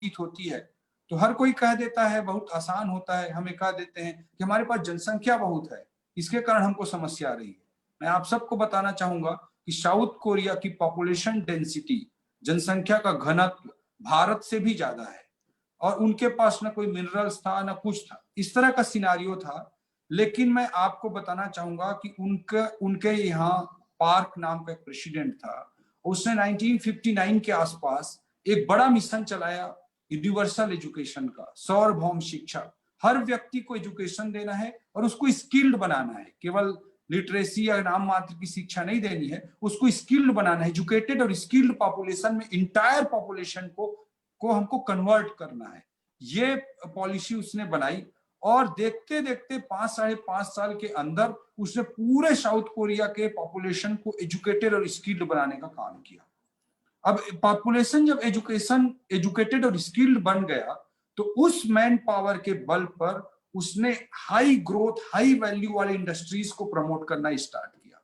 बातचीत होती है तो हर कोई कह देता है बहुत आसान होता है, हमें कह देते हैं कि हमारे पास जनसंख्या बहुत है, इसके कारण हमको समस्या आ रही है। मैं आप सबको बताना चाहूंगा कि साउथ कोरिया की पॉपुलेशन डेंसिटी, जनसंख्या का घनत्व भारत से भी ज्यादा है और उनके पास ना कोई मिनरल्स था ना कुछ था, इस तरह का सिनारियो था। लेकिन मैं आपको बताना चाहूंगा कि उनके उनके यहाँ पार्क नाम का एक प्रेसिडेंट था, उसने 1959 के आसपास एक बड़ा मिशन चलाया यूनिवर्सल एजुकेशन का, सार्वभौम शिक्षा। हर व्यक्ति को एजुकेशन देना है और उसको स्किल्ड बनाना है, केवल लिटरेसी या नाम मात्र की शिक्षा नहीं देनी है, उसको स्किल्ड बनाना है। एजुकेटेड और स्किल्ड पॉपुलेशन में इंटायर पॉपुलेशन को हमको कन्वर्ट करना है, ये पॉलिसी उसने बनाई। और देखते देखते 5-5.5 साल के अंदर उसने पूरे साउथ कोरिया के पॉपुलेशन को एजुकेटेड और स्किल्ड बनाने का काम किया। अब पॉपुलेशन जब एजुकेटेड और स्किल्ड बन गया तो उस मैन पावर के बल पर उसने हाई ग्रोथ हाई वैल्यू वाले इंडस्ट्रीज को प्रमोट करना स्टार्ट किया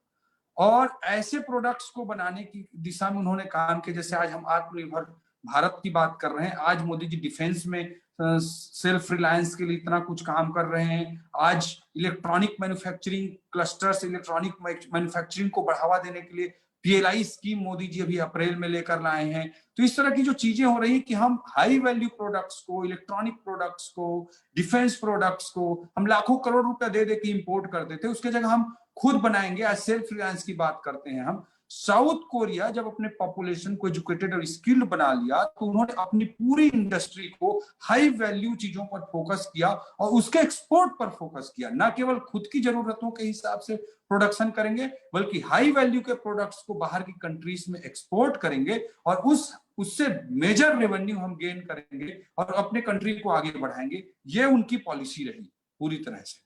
और ऐसे प्रोडक्ट्स को बनाने की दिशा में उन्होंने काम किया। जैसे आज हम आत्मनिर्भर भारत की बात कर रहे हैं, आज मोदी जी डिफेंस में सेल्फ रिलायंस के लिए इतना कुछ काम कर रहे हैं। आज electronic manufacturing clusters, electronic manufacturing को बढ़ावा देने के लिए पीएलआई स्कीम मोदी जी अभी अप्रैल में लेकर लाए हैं। तो इस तरह की जो चीजें हो रही है कि हम हाई वैल्यू प्रोडक्ट्स को, इलेक्ट्रॉनिक प्रोडक्ट्स को, डिफेंस प्रोडक्ट्स को हम लाखों करोड़ रुपया दे दे के इंपोर्ट करते थे, उसके जगह हम खुद बनाएंगे। आज सेल्फ रिलायंस की बात करते हैं हम। साउथ कोरिया जब अपने पॉपुलेशन को एजुकेटेड और स्किल्ड बना लिया तो उन्होंने अपनी पूरी इंडस्ट्री को हाई वैल्यू चीजों पर फोकस किया और उसके एक्सपोर्ट पर फोकस किया। ना केवल खुद की जरूरतों के हिसाब से प्रोडक्शन करेंगे बल्कि हाई वैल्यू के प्रोडक्ट्स को बाहर की कंट्रीज में एक्सपोर्ट करेंगे और उससे मेजर रेवेन्यू हम गेन करेंगे और अपने कंट्री को आगे बढ़ाएंगे। ये उनकी पॉलिसी रही पूरी तरह से,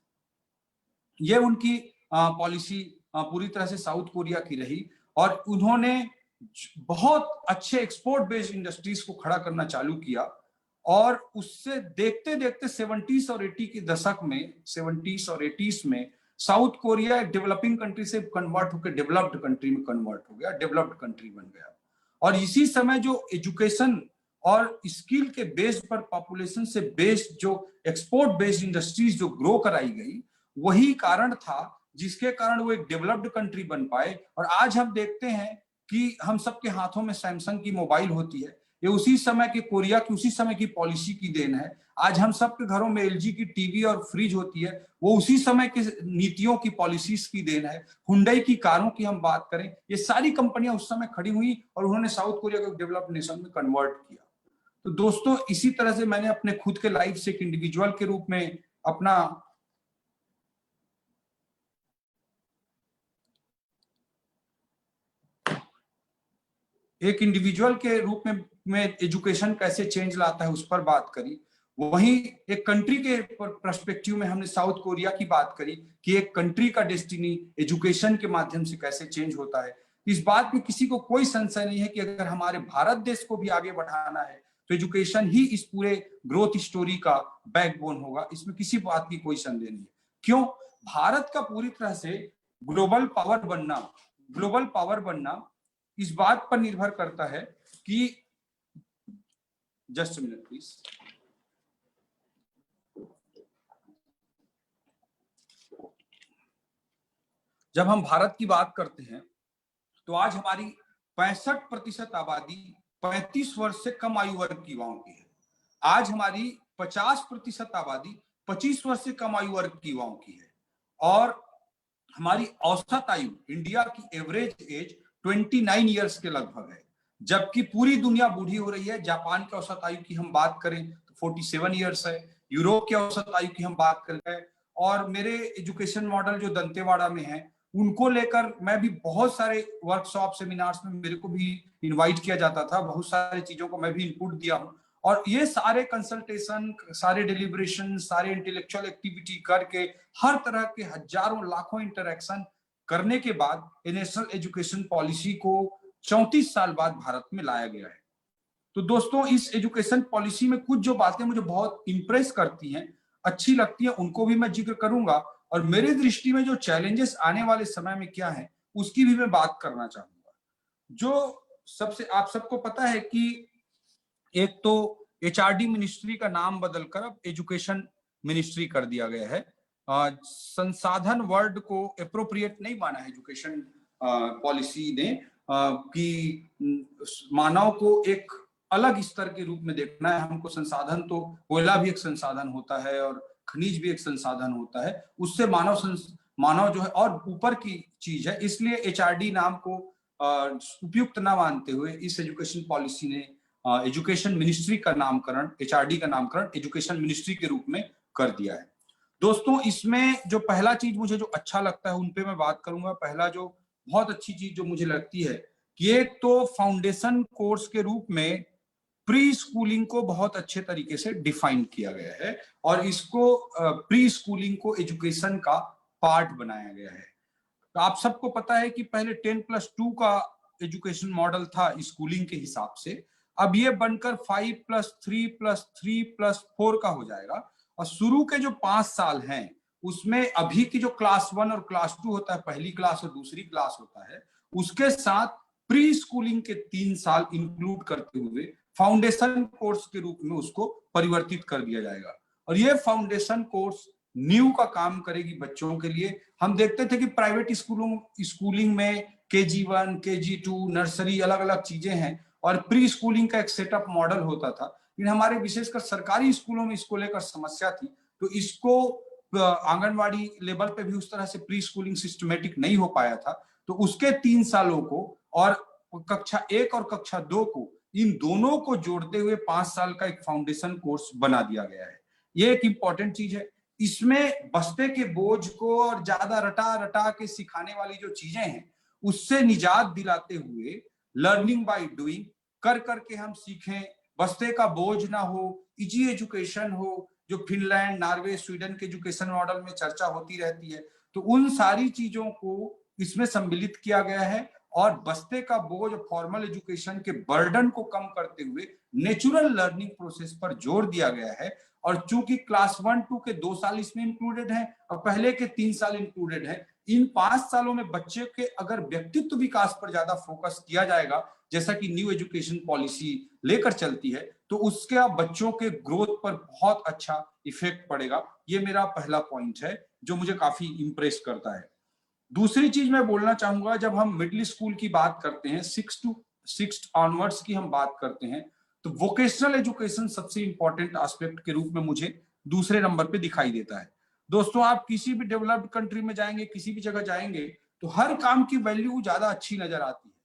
ये उनकी पॉलिसी पूरी तरह से साउथ कोरिया की रही और उन्होंने बहुत अच्छे एक्सपोर्ट बेस्ड इंडस्ट्रीज को खड़ा करना चालू किया। और उससे देखते देखते 70s और 80 के दशक में, 70s और 80s में साउथ कोरिया एक डेवलपिंग कंट्री से कन्वर्ट होकर डेवलप्ड कंट्री में कन्वर्ट हो गया, डेवलप्ड कंट्री बन गया। और इसी समय जो एजुकेशन और स्किल के बेस पर पॉपुलेशन से बेस्ड जो एक्सपोर्ट बेस्ड इंडस्ट्रीज जो ग्रो कराई गई, वही कारण था जिसके कारण वो एक डेवलप्ड कंट्री बन पाए। और आज हम देखते हैं कि हम सबके हाथों में सैमसंग की मोबाइल होती है, ये उसी समय के कोरिया की उसी समय की पॉलिसी की देन है। आज हम सबके घरों में एलजी की टीवी और फ्रिज होती है, वो उसी समय के नीतियों की पॉलिसीज की देन है। हुंडई की कारों की हम बात करें, ये सारी कंपनियां उस समय खड़ी हुई और उन्होंने साउथ कोरिया को डेवलप्ड नेशन में कन्वर्ट किया। तो दोस्तों इसी तरह से मैंने अपने खुद के लाइफ से एक इंडिविजुअल के रूप में अपना एक इंडिविजुअल के रूप में एजुकेशन कैसे चेंज लाता है उस पर बात करी। वहीं एक कंट्री के पर्सपेक्टिव में हमने साउथ कोरिया की बात करी कि एक कंट्री का डेस्टिनी एजुकेशन के माध्यम से कैसे चेंज होता है। इस बात में किसी को कोई संशय नहीं है कि अगर हमारे भारत देश को भी आगे बढ़ाना है तो एजुकेशन ही इस पूरे ग्रोथ स्टोरी का बैकबोन होगा, इसमें किसी बात की कोई संदेह नहीं है। क्यों? भारत का पूरी तरह से ग्लोबल पावर बनना इस बात पर निर्भर करता है कि, जस्ट मिनट प्लीज, जब हम भारत की बात करते हैं तो आज हमारी 65% आबादी 35 वर्ष से कम आयु वर्ग की युवाओं की है। आज हमारी 50% आबादी 25 वर्ष से कम आयु वर्ग की युवाओं की है और हमारी औसत आयु, इंडिया की एवरेज एज 29 ईयर्स के लगभग है, जबकि पूरी दुनिया बूढ़ी हो रही है। जापान की औसत आयु की हम बात करें तो 47 ईयर्स है, यूरोप की औसत आयु की हम बात करें। और मेरे एजुकेशन मॉडल जो दंतेवाड़ा में है उनको लेकर मैं भी बहुत सारे वर्कशॉप सेमिनार्स में मेरे को भी इनवाइट किया जाता था, बहुत सारी चीजों को मैं भी इनपुट दिया हूं। और ये सारे कंसल्टेशन, सारे डिलिब्रेशन, सारे इंटेलेक्चुअल एक्टिविटी करके हर तरह के हजारों लाखों इंटरेक्शन करने के बाद नेशनल एजुकेशन पॉलिसी को 34 साल बाद भारत में लाया गया है। तो दोस्तों इस एजुकेशन पॉलिसी में कुछ जो बातें मुझे बहुत इंप्रेस करती हैं, अच्छी लगती हैं, उनको भी मैं जिक्र करूंगा और मेरी दृष्टि में जो चैलेंजेस आने वाले समय में क्या है उसकी भी मैं बात करना चाहूंगा। जो सबसे आप सबको पता है कि एक तो एचआरडी मिनिस्ट्री का नाम बदलकर अब एजुकेशन मिनिस्ट्री कर दिया गया है। संसाधन वर्ड को एप्रोप्रिएट नहीं माना है एजुकेशन पॉलिसी ने कि मानव को एक अलग स्तर के रूप में देखना है। हमको संसाधन, तो कोयला भी एक संसाधन होता है और खनिज भी एक संसाधन होता है, उससे मानव जो है और ऊपर की चीज है। इसलिए एचआरडी नाम को उपयुक्त न मानते हुए इस एजुकेशन पॉलिसी ने एजुकेशन मिनिस्ट्री का नामकरण, एचआरडी का नामकरण एजुकेशन मिनिस्ट्री के रूप में कर दिया है। दोस्तों, इसमें जो पहला चीज मुझे जो अच्छा लगता है उन पे मैं बात करूंगा। पहला जो बहुत अच्छी चीज जो मुझे लगती है कि एक तो फाउंडेशन कोर्स के रूप में प्री स्कूलिंग को बहुत अच्छे तरीके से डिफाइन किया गया है और इसको प्री स्कूलिंग को एजुकेशन का पार्ट बनाया गया है। तो आप सबको पता है कि पहले 10+2 का एजुकेशन मॉडल था स्कूलिंग के हिसाब से, अब ये बनकर 5+3+3+4 का हो जाएगा। और शुरू के जो 5 साल हैं उसमें अभी की जो क्लास 1 और क्लास 2 होता है, पहली क्लास और दूसरी क्लास होता है, उसके साथ प्री स्कूलिंग के 3 साल इंक्लूड करते हुए फाउंडेशन कोर्स के रूप में उसको परिवर्तित कर दिया जाएगा। और ये फाउंडेशन कोर्स न्यू का काम करेगी बच्चों के लिए। हम देखते थे कि प्राइवेट स्कूलिंग में KG1, KG2, नर्सरी अलग अलग चीजें हैं और प्री स्कूलिंग का एक सेटअप मॉडल होता था। लेकिन हमारे विशेषकर सरकारी स्कूलों में इसको लेकर समस्या थी, तो इसको आंगनवाड़ी लेवल पे भी उस तरह से प्री स्कूलिंग सिस्टमेटिक नहीं हो पाया था। तो उसके 3 सालों को और कक्षा 1 और कक्षा 2 को, इन दोनों को जोड़ते हुए 5 साल का एक फाउंडेशन कोर्स बना दिया गया है। ये एक इंपॉर्टेंट चीज है। इसमें बस्ते के बोझ को और ज्यादा रटा रटा के सिखाने वाली जो चीजें हैं उससे निजात दिलाते हुए लर्निंग बाय डूइंग, कर करके हम सीखें, बस्ते का बोझ ना हो, इजी एजुकेशन हो, जो फिनलैंड, नॉर्वे, स्वीडन के एजुकेशन मॉडल में चर्चा होती रहती है। तो उन सारी चीजों को इसमें सम्मिलित किया गया है और बस्ते का बोझ फॉर्मल एजुकेशन के बर्डन को कम करते हुए नेचुरल लर्निंग प्रोसेस पर जोर दिया गया है। और चूंकि क्लास 1-2 के 2 साल इसमें इंक्लूडेड है और पहले के 3 साल इंक्लूडेड है, इन 5 सालों में बच्चे के अगर व्यक्तित्व विकास पर ज्यादा फोकस किया जाएगा, जैसा कि न्यू एजुकेशन पॉलिसी लेकर चलती है, तो उसके बच्चों के ग्रोथ पर बहुत अच्छा इफेक्ट पड़ेगा। ये मेरा पहला पॉइंट है जो मुझे काफी इंप्रेस करता है। दूसरी चीज मैं बोलना चाहूंगा, जब हम मिडिल स्कूल की बात करते हैं, 6 ऑनवर्ड्स की हम बात करते हैं, तो वोकेशनल एजुकेशन सबसे इंपॉर्टेंट एस्पेक्ट के रूप में मुझे दूसरे नंबर पे दिखाई देता है। दोस्तों, आप किसी भी डेवलप्ड कंट्री में जाएंगे, किसी भी जगह जाएंगे, तो हर काम की वैल्यू ज्यादा अच्छी नजर आती है।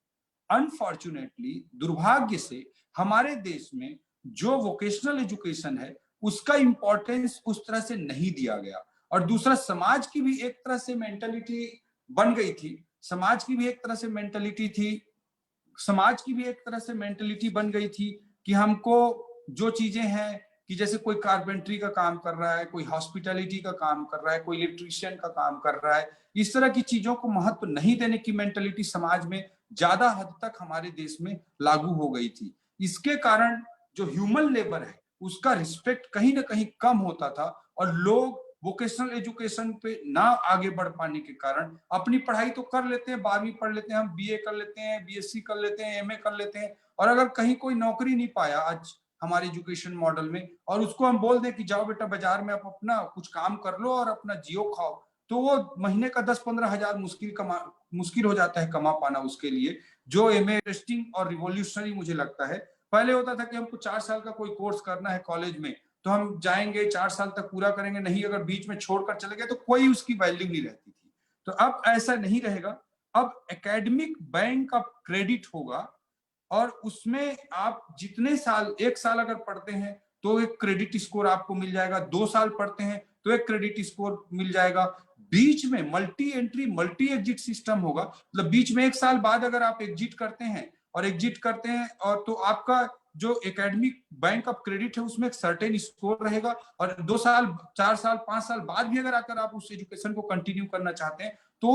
अनफॉर्चुनेटली, दुर्भाग्य से हमारे देश में जो वोकेशनल एजुकेशन है उसका इंपॉर्टेंस उस तरह से नहीं दिया गया। और दूसरा, समाज की भी एक तरह से मेंटेलिटी बन गई थी, समाज की भी एक तरह से मेंटेलिटी थी, समाज की भी एक तरह से मेंटेलिटी बन गई थी कि हमको जो चीजें हैं कि जैसे कोई कारपेंट्री का काम कर रहा है, कोई हॉस्पिटैलिटी का काम कर रहा है, कोई इलेक्ट्रीशियन का काम कर रहा है, इस तरह की चीजों को महत्व नहीं देने की मेंटेलिटी समाज में ज्यादा हद तक हमारे देश में लागू हो गई थी। इसके कारण जो ह्यूमन लेबर है उसका रिस्पेक्ट कहीं ना कहीं कम होता था और लोग वोकेशनल एजुकेशन पे ना आगे बढ़ पाने के कारण अपनी पढ़ाई तो कर लेते हैं, 12वीं पढ़ लेते हैं, हम BA कर लेते हैं, BSc कर लेते हैं, MA कर लेते हैं, और अगर कहीं कोई नौकरी नहीं पाया आज हमारे एजुकेशन मॉडल में और उसको हम बोल दें कि जाओ बेटा बाजार में आप अपना कुछ काम कर लो और अपना जियो खाओ, तो वो महीने का 10-15 हजार मुश्किल हो जाता है कमा पाना उसके लिए, जो इंटरेस्टिंग और रिवोल्यूशनरी मुझे लगता है। पहले होता था कि हमको 4 साल का कोई कोर्स करना है कॉलेज में, तो हम जाएंगे 4 साल तक पूरा करेंगे, नहीं अगर बीच में छोड़कर चले गए तो कोई उसकी वैल्यू नहीं रहती थी। तो अब ऐसा नहीं रहेगा, अब एकेडमिक बैंक का क्रेडिट होगा और उसमें आप जितने साल, 1 साल अगर पढ़ते हैं तो एक क्रेडिट स्कोर आपको मिल जाएगा, 2 साल पढ़ते हैं तो एक क्रेडिट स्कोर मिल जाएगा, बीच में multi entry multi exit system होगा, मतलब बीच में 1 साल बाद अगर आप एग्जिट करते हैं और तो आपका जो एकेडमिक बैंक ऑफ क्रेडिट है उसमें एक सर्टेन स्कोर रहेगा और 2 साल, 4 साल, 5 साल बाद भी अगर आकर आप उस एजुकेशन को कंटिन्यू करना चाहते हैं तो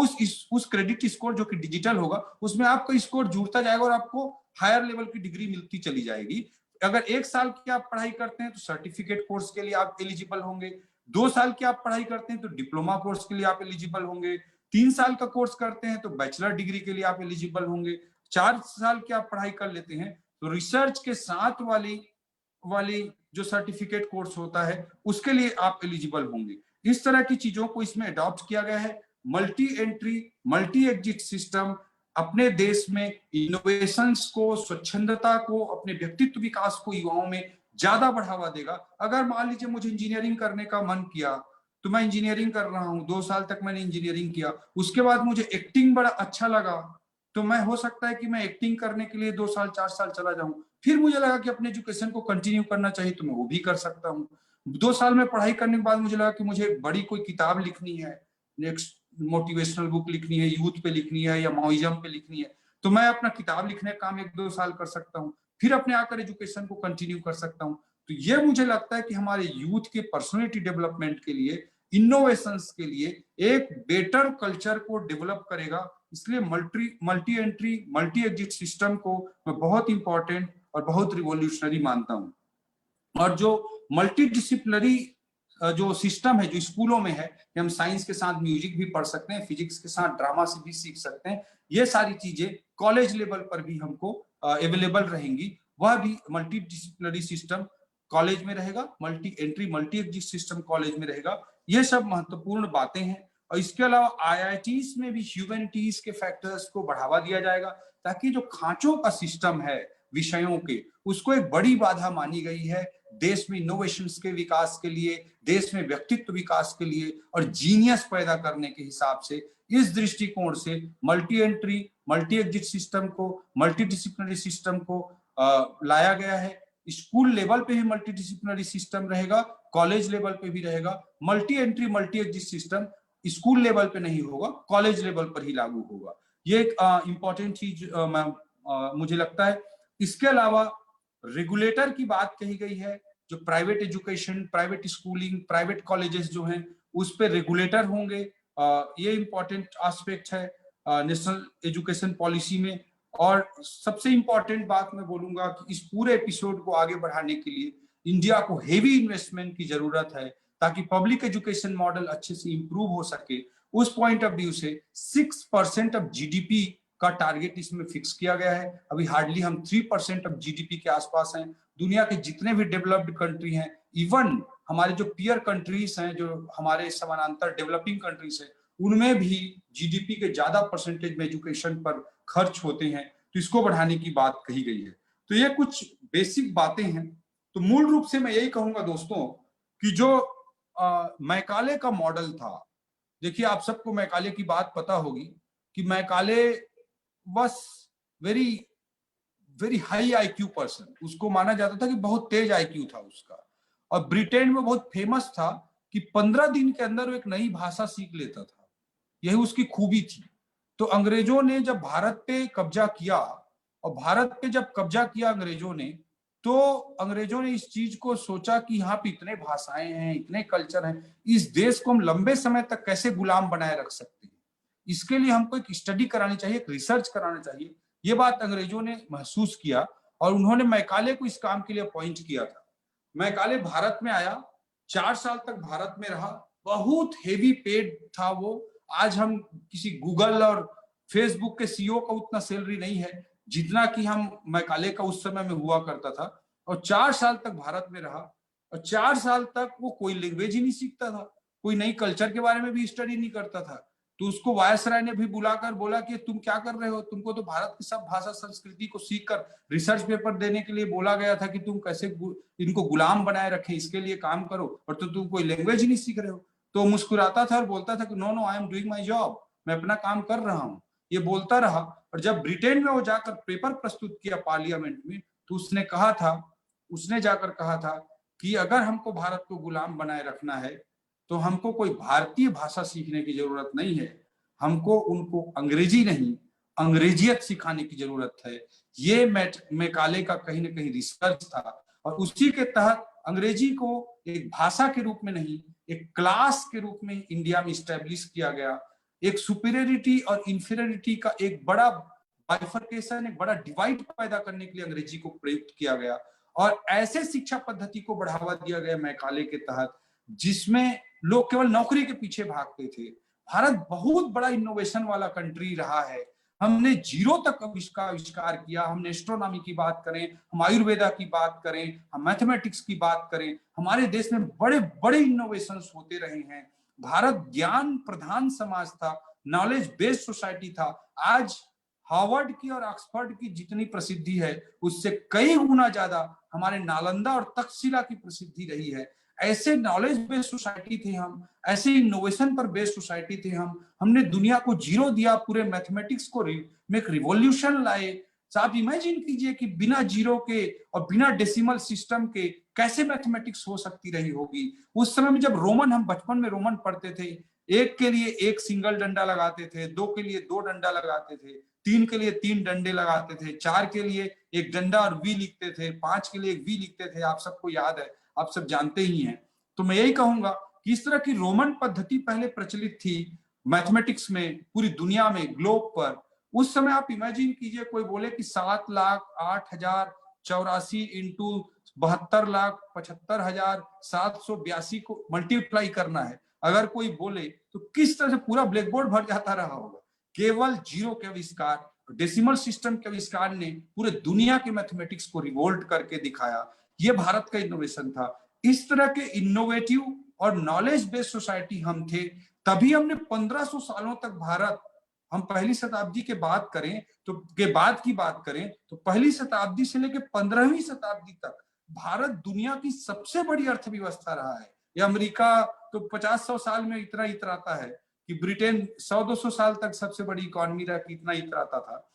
उस क्रेडिट स्कोर जो कि डिजिटल होगा उसमें आपका स्कोर जुड़ता जाएगा और आपको हायर लेवल की डिग्री मिलती चली जाएगी। अगर 1 साल की आप पढ़ाई करते हैं तो सर्टिफिकेट कोर्स के लिए आप एलिजिबल होंगे, 2 साल की आप पढ़ाई करते हैं तो डिप्लोमा कोर्स के लिए आप एलिजिबल होंगे, 3 साल का कोर्स करते हैं तो बैचलर डिग्री के लिए आप एलिजिबल होंगे, 4 साल की आप पढ़ाई कर लेते हैं तो रिसर्च के साथ वाली वाली जो सर्टिफिकेट कोर्स होता है उसके लिए आप एलिजिबल होंगे। इस तरह की चीजों को इसमें अडॉप्ट किया गया है। Multi entry multi exit system अपने देश में इनोवेशंस को, स्वच्छंदता को, अपने व्यक्तित्व विकास को युवाओं में ज्यादा बढ़ावा देगा। अगर मान लीजिए मुझे इंजीनियरिंग करने का मन किया तो मैं इंजीनियरिंग कर रहा हूं, 2 साल तक मैंने इंजीनियरिंग किया, उसके बाद मुझे एक्टिंग बड़ा अच्छा लगा तो मैं, हो सकता है कि मैं एक्टिंग करने के लिए 2 साल 4 साल चला जाऊं, फिर मुझे लगा कि अपने एजुकेशन को कंटिन्यू करना चाहिए तो मैं वो भी कर सकता हूँ। 2 साल में पढ़ाई करने के बाद मुझे लगा कि मुझे बड़ी कोई किताब लिखनी है, नेक्स्ट मोटिवेशनल बुक लिखनी है, यूथ पे लिखनी है या माओइज्म पे लिखनी है, तो मैं अपना किताब लिखने का काम 1-2 साल कर सकता हूँ, फिर अपने आकर एजुकेशन को कंटिन्यू कर सकता हूँ। तो ये मुझे लगता है कि हमारे यूथ के पर्सनैलिटी डेवलपमेंट के लिए, इनोवेशंस के लिए एक बेटर कल्चर को डेवलप करेगा। इसलिए multi entry multi exit system को मैं बहुत इंपॉर्टेंट और बहुत रिवॉल्यूशनरी मानता हूं। और जो मल्टी डिसिप्लिनरी जो सिस्टम है जो स्कूलों में है कि हम साइंस के साथ म्यूजिक भी पढ़ सकते हैं, फिजिक्स के साथ ड्रामा से भी सीख सकते हैं, ये सारी चीजें कॉलेज लेवल पर भी हमको अवेलेबल रहेंगी। वह भी मल्टी डिसिप्लिनरी सिस्टम कॉलेज में रहेगा, multi entry multi exit system college में रहेगा। ये सब महत्वपूर्ण बातें हैं। और इसके अलावा आईआईटीज में भी ह्यूमैनिटीज के फैक्टर्स को बढ़ावा दिया जाएगा, ताकि जो खांचों का सिस्टम है विषयों के, उसको एक बड़ी बाधा मानी गई है देश में इनोवेशंस के विकास के लिए, देश में व्यक्तित्व विकास के लिए और जीनियस पैदा करने के हिसाब से। इस दृष्टिकोण से multi entry multi exit system को, मल्टी डिसिप्लिनरी सिस्टम को लाया गया है। स्कूल लेवल पे भी मल्टी डिसिप्लिनरी सिस्टम रहेगा, कॉलेज लेवल पे भी रहेगा। Multi entry multi exit system school level पे नहीं होगा, कॉलेज लेवल पर ही लागू होगा। ये एक इंपॉर्टेंट चीज मुझे लगता है। इसके अलावा रेगुलेटर की बात कही गई है, जो private education, private schooling, private colleges जो हैं उस पर रेगुलेटर होंगे। ये इंपॉर्टेंट एस्पेक्ट है नेशनल एजुकेशन पॉलिसी में। और सबसे इंपॉर्टेंट बात मैं बोलूंगा कि इस पूरे एपिसोड को आगे बढ़ाने के लिए इंडिया को हेवी इन्वेस्टमेंट की जरूरत है, ताकि पब्लिक एजुकेशन मॉडल अच्छे से इंप्रूव हो सके। उस पॉइंट ऑफ व्यू से 6% ऑफ जीडीपी का टारगेट इसमें फिक्स किया गया है। अभी हार्डली हम 3% ऑफ जीडीपी के आसपास हैं। दुनिया के जितने भी डेवलप्ड कंट्री हैं, इवन हमारे जो पीयर कंट्रीज हैं, जो हमारे समानांतर डेवलपिंग कंट्रीज हैं, उनमें भी जीडीपी के ज्यादा परसेंटेज में एजुकेशन पर खर्च होते हैं। तो इसको बढ़ाने की बात कही गई है। तो ये कुछ बेसिक बातें हैं। तो मूल रूप से मैं यही कहूंगा दोस्तों कि जो मैकाले का मॉडल था, देखिए आप सबको मैकाले की बात पता होगी कि Macaulay was very very high IQ person. उसको माना जाता था कि बहुत तेज आईक्यू था उसका, और ब्रिटेन में बहुत फेमस था कि 15 दिन के अंदर वो एक नई भाषा सीख लेता था। यही उसकी खूबी थी। तो अंग्रेजों ने जब भारत पे कब्जा किया, और भारत पे जब कब्जा किया अंग्रेजों ने, तो अंग्रेजों ने इस चीज को सोचा कि यहाँ पे इतने भाषाएं हैं, इतने कल्चर हैं, इस देश को हम लंबे समय तक कैसे गुलाम बनाए रख सकते हैं। इसके लिए हमको एक स्टडी करानी चाहिए, एक रिसर्च कराना चाहिए। ये बात अंग्रेजों ने महसूस किया और उन्होंने मैकाले को इस काम के लिए अपॉइंट किया था। मैकाले भारत में आया, 4 साल तक भारत में रहा, बहुत हेवी पेड था वो। आज हम किसी गूगल और फेसबुक के सीईओ का उतना सैलरी नहीं है जितना कि हम मैकाले का उस समय में हुआ करता था। और 4 साल तक भारत में रहा, और 4 साल तक वो कोई लैंग्वेज ही नहीं सीखता था, कोई नई कल्चर के बारे में भी स्टडी नहीं करता था। तो उसको वायसराय ने भी बुलाकर बोला कि तुम क्या कर रहे हो, तुमको तो भारत की सब भाषा संस्कृति को सीखकर रिसर्च पेपर देने के लिए बोला गया था कि तुम कैसे इनको गुलाम बनाए रखें, इसके लिए काम करो, और तो तुम कोई लैंग्वेज ही नहीं सीख रहे हो। तो मुस्कुराता था और बोलता था कि no no, I am doing my job, मैं अपना काम कर रहा हूँ। ये बोलता रहा। और जब ब्रिटेन में वो जाकर पेपर प्रस्तुत किया पार्लियामेंट में, तो उसने जाकर कहा था कि अगर हमको भारत को गुलाम बनाए रखना है तो हमको कोई भारतीय भाषा सीखने की जरूरत नहीं है, हमको उनको अंग्रेजी नहीं अंग्रेजियत सिखाने की जरूरत है। ये मैकाले का कहीं ना कहीं रिसर्च था, और उसी के तहत अंग्रेजी को एक भाषा के रूप में नहीं, एक क्लास के रूप में इंडिया में स्टैब्लिश किया गया। एक सुपीरियरिटी और इंफीरियरिटी का एक बड़ा बाइफर्केशन, एक बड़ा डिवाइड पैदा करने के लिए अंग्रेजी को प्रयुक्त किया गया। और ऐसे शिक्षा पद्धति को बढ़ावा दिया गया मैकाले के तहत, जिसमें लोग केवल नौकरी के पीछे भागते थे। भारत बहुत बड़ा इनोवेशन वाला कंट्री रहा है। हमने जीरो तक इसका आविष्कार किया। हमने एस्ट्रोनॉमी की बात करें, हम आयुर्वेदा की बात करें, हम मैथमेटिक्स की बात करें, हमारे देश में बड़े बड़े इनोवेशंस होते रहे हैं। भारत ज्ञान प्रधान समाज था, नॉलेज बेस्ड सोसाइटी था। आज हार्वर्ड की और ऑक्सफोर्ड की जितनी प्रसिद्धि है उससे कई गुना ज्यादा हमारे नालंदा और तक्षशिला की प्रसिद्धि रही है। ऐसे नॉलेज बेस्ड सोसाइटी थे हम, ऐसे इनोवेशन पर बेस्ड सोसाइटी थे हम। हमने दुनिया को जीरो दिया, पूरे मैथमेटिक्स को में एक रिवॉल्यूशन लाए। तो आप इमेजिन कीजिए कि बिना जीरो के और बिना डेसिमल सिस्टम के कैसे मैथमेटिक्स हो सकती रही होगी। उस समय में जब रोमन, हम बचपन में रोमन पढ़ते थे, एक के लिए एक सिंगल डंडा लगाते थे, दो के लिए दो डंडा लगाते थे, तीन के लिए तीन डंडे लगाते थे, चार के लिए एक डंडा और वी लिखते थे, पांच के लिए एक वी लिखते थे। आप सबको याद है, आप सब जानते ही हैं। तो मैं यही कहूंगा कि इस तरह की रोमन पद्धति पहले प्रचलित थी मैथमेटिक्स में पूरी दुनिया में, ग्लोब पर। उस समय आप इमेजिन कीजिए, कोई बोले कि 7,08,084 इंटू 72,75,782 को मल्टीप्लाई करना है, अगर कोई बोले तो किस तरह से पूरा ब्लैक बोर्ड भर जाता रहा होगा। केवल जीरो के आविष्कार, डेसिमल सिस्टम के आविष्कार ने पूरे दुनिया के मैथमेटिक्स को रिवोल्ट करके दिखाया। ये भारत का इनोवेशन था। इस तरह के इनोवेटिव और नॉलेज बेस्ड सोसाइटी हम थे, तभी हमने 1500 सालों तक भारत, हम पहली शताब्दी के बात करें तो बाद की बात करें तो पहली शताब्दी से लेकर 15वीं शताब्दी तक भारत दुनिया की सबसे बड़ी अर्थव्यवस्था रहा है। ये अमेरिका तो 50-100 साल में इतना इतराता है कि ब्रिटेन 100-200 साल तक सबसे बड़ी इकोनॉमी रहा कि इतना इतराता था।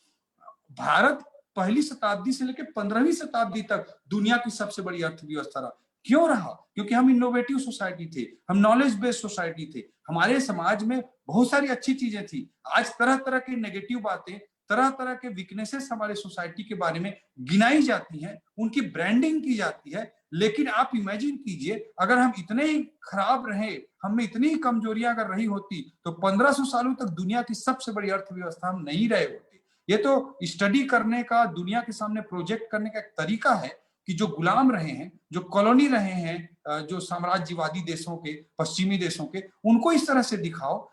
भारत पहली शताब्दी से लेकर 15वीं शताब्दी तक दुनिया की सबसे बड़ी अर्थव्यवस्था रहा। क्यों रहा? क्योंकि हम इनोवेटिव सोसाइटी थे, हम नॉलेज बेस्ड सोसाइटी थे, हमारे समाज में बहुत सारी अच्छी चीजें थी। आज तरह तरह की नेगेटिव बातें, तरह तरह के वीकनेसेस हमारे सोसाइटी के बारे में गिनाई जाती हैं, उनकी ब्रांडिंग की जाती है। लेकिन आप इमेजिन कीजिए, अगर हम इतने ही खराब रहे, हम में इतनी ही कमजोरियां अगर रही होती तो 1500 सालों तक दुनिया की सबसे बड़ी अर्थव्यवस्था हम नहीं रहे होते। ये तो स्टडी करने का, दुनिया के सामने प्रोजेक्ट करने का एक तरीका है कि जो गुलाम रहे हैं, जो कॉलोनी रहे हैं, जो साम्राज्यवादी देशों के, पश्चिमी देशों के, उनको इस तरह से दिखाओ।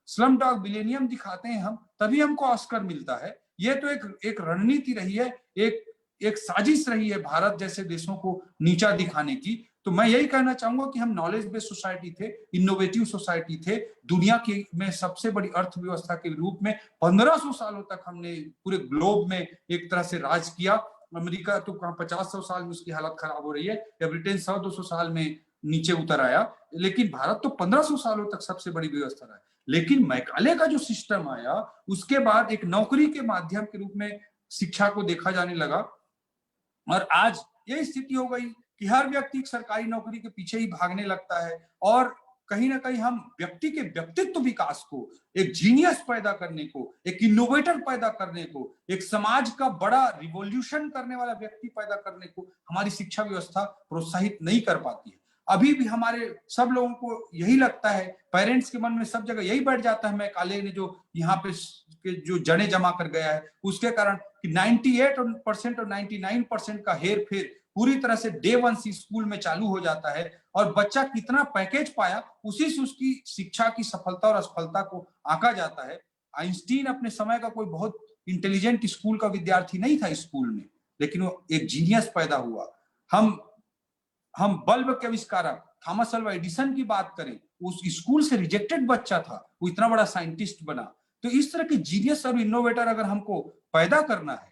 स्लम डॉग मिलेनियम दिखाते हैं हम, तभी हमको ऑस्कर मिलता है। ये तो एक रणनीति रही है, एक साजिश रही है भारत जैसे देशों को नीचा दिखाने की। तो मैं यही कहना चाहूंगा कि हम नॉलेज बेस्ड सोसाइटी थे, इनोवेटिव सोसाइटी थे, दुनिया की में सबसे बड़ी अर्थव्यवस्था के रूप में 1500 सालों तक हमने पूरे ग्लोब में एक तरह से राज किया। अमेरिका तो 50-100 साल में उसकी हालत खराब हो रही है, या ब्रिटेन 100-200 साल में नीचे उतर आया, लेकिन भारत तो 1500 सालों तक सबसे बड़ी व्यवस्था रहा है। लेकिन मैकाले का जो सिस्टम आया, उसके बाद एक नौकरी के माध्यम के रूप में शिक्षा को देखा जाने लगा, और आज यही स्थिति हो गई कि हर व्यक्ति सरकारी नौकरी के पीछे ही भागने लगता है। और कहीं ना कहीं हम व्यक्ति के व्यक्तित्व विकास को, एक जीनियस पैदा करने को, एक इनोवेटर पैदा करने को, एक समाज का बड़ा रिवॉल्यूशन करने वाला व्यक्ति पैदा करने को हमारी शिक्षा व्यवस्था प्रोत्साहित नहीं कर पाती है। अभी भी हमारे सब लोगों को यही लगता है, पेरेंट्स के मन में सब जगह यही बैठ जाता है, मैकाले ने जो यहाँ पे जो जड़ें जमा कर गया है उसके कारण कि 98% और 99% का हेर फेर पूरी तरह से डे वन से स्कूल में चालू हो जाता है, और बच्चा कितना पैकेज पाया उसी से उसकी शिक्षा की सफलता और असफलता को आंका जाता है। आइंस्टीन अपने समय का कोई बहुत इंटेलिजेंट स्कूल का विद्यार्थी नहीं था स्कूल में, लेकिन वो एक जीनियस पैदा हुआ। हम बल्ब के आविष्कारक थॉमस अल्वा एडिसन की बात करें, उस स्कूल से रिजेक्टेड बच्चा था, वो इतना बड़ा साइंटिस्ट बना। तो इस तरह के जीनियस और इनोवेटर अगर हमको पैदा करना है,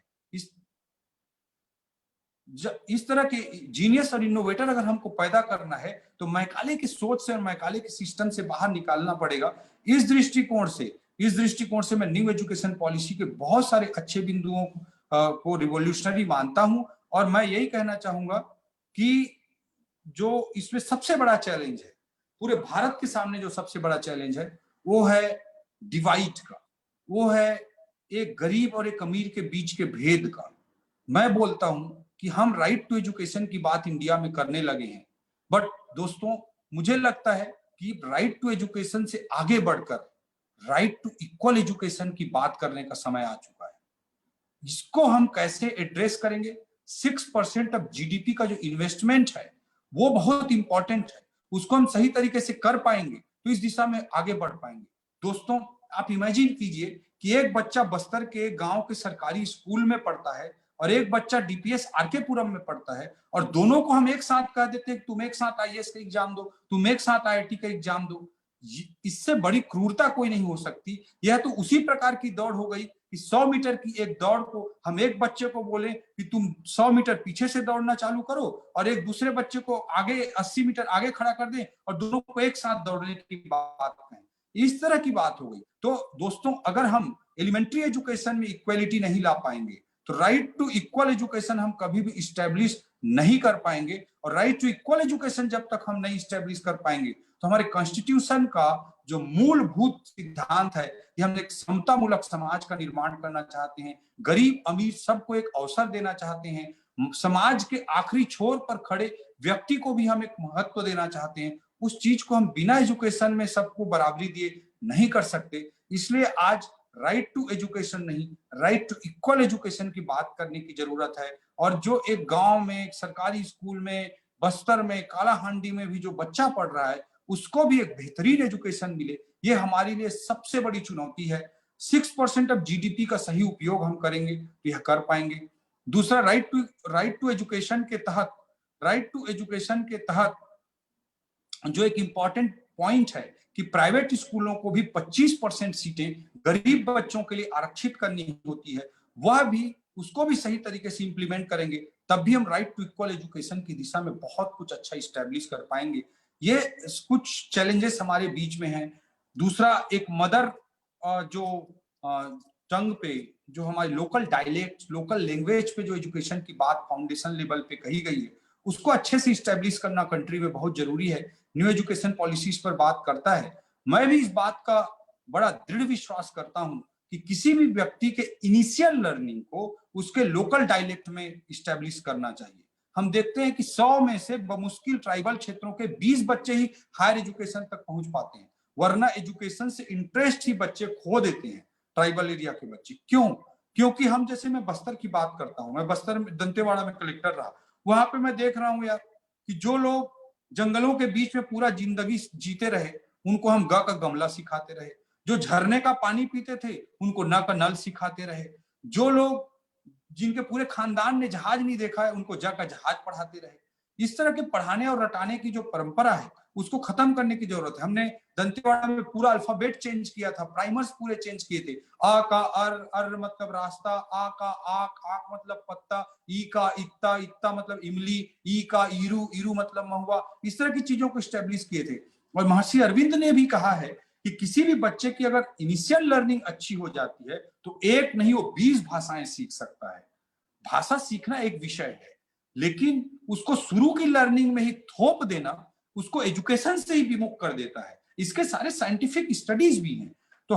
इस तरह के जीनियस और इनोवेटर अगर हमको पैदा करना है, तो मैकाले की सोच से और मैकाले के सिस्टम से बाहर निकालना पड़ेगा। इस दृष्टिकोण से मैं न्यू एजुकेशन पॉलिसी के बहुत सारे अच्छे बिंदुओं को रिवोल्यूशनरी मानता हूं। और मैं यही कहना चाहूंगा कि जो इसमें सबसे बड़ा चैलेंज है, पूरे भारत के सामने जो सबसे बड़ा चैलेंज है, वो है डिवाइड का, वो है एक गरीब और एक अमीर के बीच के भेद का। मैं बोलता हूं कि हम राइट टू एजुकेशन की बात इंडिया में करने लगे हैं, बट दोस्तों मुझे लगता है कि राइट टू एजुकेशन से आगे बढ़कर राइट टू इक्वल एजुकेशन की बात करने का समय आ चुका है। इसको हम कैसे एड्रेस करेंगे? 6% ऑफ जीडीपी का जो इन्वेस्टमेंट है वो बहुत इंपॉर्टेंट है, उसको हम सही तरीके से कर पाएंगे तो इस दिशा में आगे बढ़ पाएंगे। दोस्तों आप इमेजिन कीजिए कि एक बच्चा बस्तर के गांव के सरकारी स्कूल में पढ़ता है और एक बच्चा डीपीएस आरके पुरम में पढ़ता है, और दोनों को हम एक साथ कह देते हैं तुम एक साथ आईएएस का एग्जाम दो, तुम एक साथ आईआईटी का एग्जाम दो। इससे बड़ी क्रूरता कोई नहीं हो सकती। यह तो उसी प्रकार की दौड़ हो गई कि 100 मीटर की एक दौड़ को हम एक बच्चे को बोले कि तुम 100 मीटर पीछे से दौड़ना चालू करो, और एक दूसरे बच्चे को आगे 80 मीटर आगे खड़ा कर दें और दोनों को एक साथ दौड़ने की बात कहें। इस तरह की बात हो गई। तो दोस्तों, अगर हम एलिमेंट्री एजुकेशन में इक्वलिटी नहीं ला पाएंगे तो राइट टू इक्वल एजुकेशन हम कभी भी इस्टेब्लिश नहीं कर पाएंगे। और राइट टू इक्वल एजुकेशन जब तक हम नहीं इस्टेब्लिश कर पाएंगे तो हमारे कॉन्स्टिट्यूशन का जो मूलभूत सिद्धांत है कि हम एक समतामूलक समाज का निर्माण करना चाहते हैं, गरीब अमीर सबको एक अवसर देना चाहते हैं, समाज के आखिरी छोर पर खड़े व्यक्ति को भी हम एक महत्व देना चाहते हैं, उस चीज को हम बिना एजुकेशन में सबको बराबरी दिए नहीं कर सकते। इसलिए आज राइट टू एजुकेशन नहीं, राइट टू इक्वल एजुकेशन की बात करने की जरूरत है। और जो एक गांव में एक सरकारी स्कूल में बस्तर में कालाहांडी में भी जो बच्चा पढ़ रहा है उसको भी एक बेहतरीन एजुकेशन मिले, ये हमारे लिए सबसे बड़ी चुनौती है। 6% ऑफ जीडीपी का सही उपयोग हम करेंगे तो यह कर पाएंगे। दूसरा, राइट टू एजुकेशन के तहत जो एक इंपॉर्टेंट पॉइंट है कि प्राइवेट स्कूलों को भी 25% सीटें गरीब बच्चों के लिए आरक्षित करनी होती है, वह भी उसको भी सही तरीके से इंप्लीमेंट करेंगे, तब भी हम राइट टू इक्वल एजुकेशन की दिशा में बहुत कुछ अच्छा इस्टेब्लिश कर पाएंगे। ये कुछ चैलेंजेस हमारे बीच में हैं। दूसरा, एक मदर जो टंग पे जो हमारी लोकल डायलेक्ट लोकल लैंग्वेज पे जो एजुकेशन की बात फाउंडेशन लेवल पे कही गई है उसको अच्छे से इस्टेब्लिश करना कंट्री में बहुत जरूरी है। न्यू एजुकेशन पॉलिसीज पर बात करता है। मैं भी इस बात का बड़ा दृढ़ विश्वास करता हूं कि किसी भी व्यक्ति के इनिशियल लर्निंग को उसके लोकल डायलेक्ट में इस्टेब्लिश करना चाहिए। हम देखते हैं कि 100 में से बमुश्किल ट्राइबल क्षेत्रों के 20 बच्चे ही हायर एजुकेशन तक पहुंच पाते हैं, वरना एजुकेशन से इंटरेस्ट ही बच्चे खो देते हैं ट्राइबल एरिया के बच्चे। क्यों? क्योंकि हम, जैसे मैं बस्तर की बात करता हूं, मैं बस्तर में दंतेवाड़ा में कलेक्टर रहा, वहां पे मैं देख रहा हूं यार कि जो लोग जंगलों के बीच में पूरा जिंदगी जीते रहे उनको हम ग का गमला सिखाते रहे, जो झरने का पानी पीते थे उनको न का नल सिखाते रहे, जो लोग जिनके पूरे खानदान ने जहाज नहीं देखा है उनको जा का जहाज पढ़ाते रहे। इस तरह के पढ़ाने और रटाने की जो परंपरा है उसको खत्म करने की जरूरत है। हमने दंतेवाड़ा में पूरा अल्फाबेट चेंज किया था, प्राइमर्स पूरे चेंज किए थे। आ का अर मतलब रास्ता, आ का आक, आक मतलब पत्ता, ई का इत्ता, इत्ता मतलब इमली, ई का ईरू, ईरू मतलब महुआ। इस तरह की चीजों को स्टेब्लिश किए थे। और महर्षि अरविंद ने भी कहा है कि किसी भी बच्चे की अगर इनिशियल लर्निंग अच्छी हो जाती है तो एक नहीं वो 20 भाषाएं सीख सकता है। भाषा सीखना एक विषय है, लेकिन उसको शुरू की लर्निंग में ही थोप देना उसको एजुकेशन से ही विमुख कर देता है। इसके सारे साइंटिफिक स्टडीज भी हैं। तो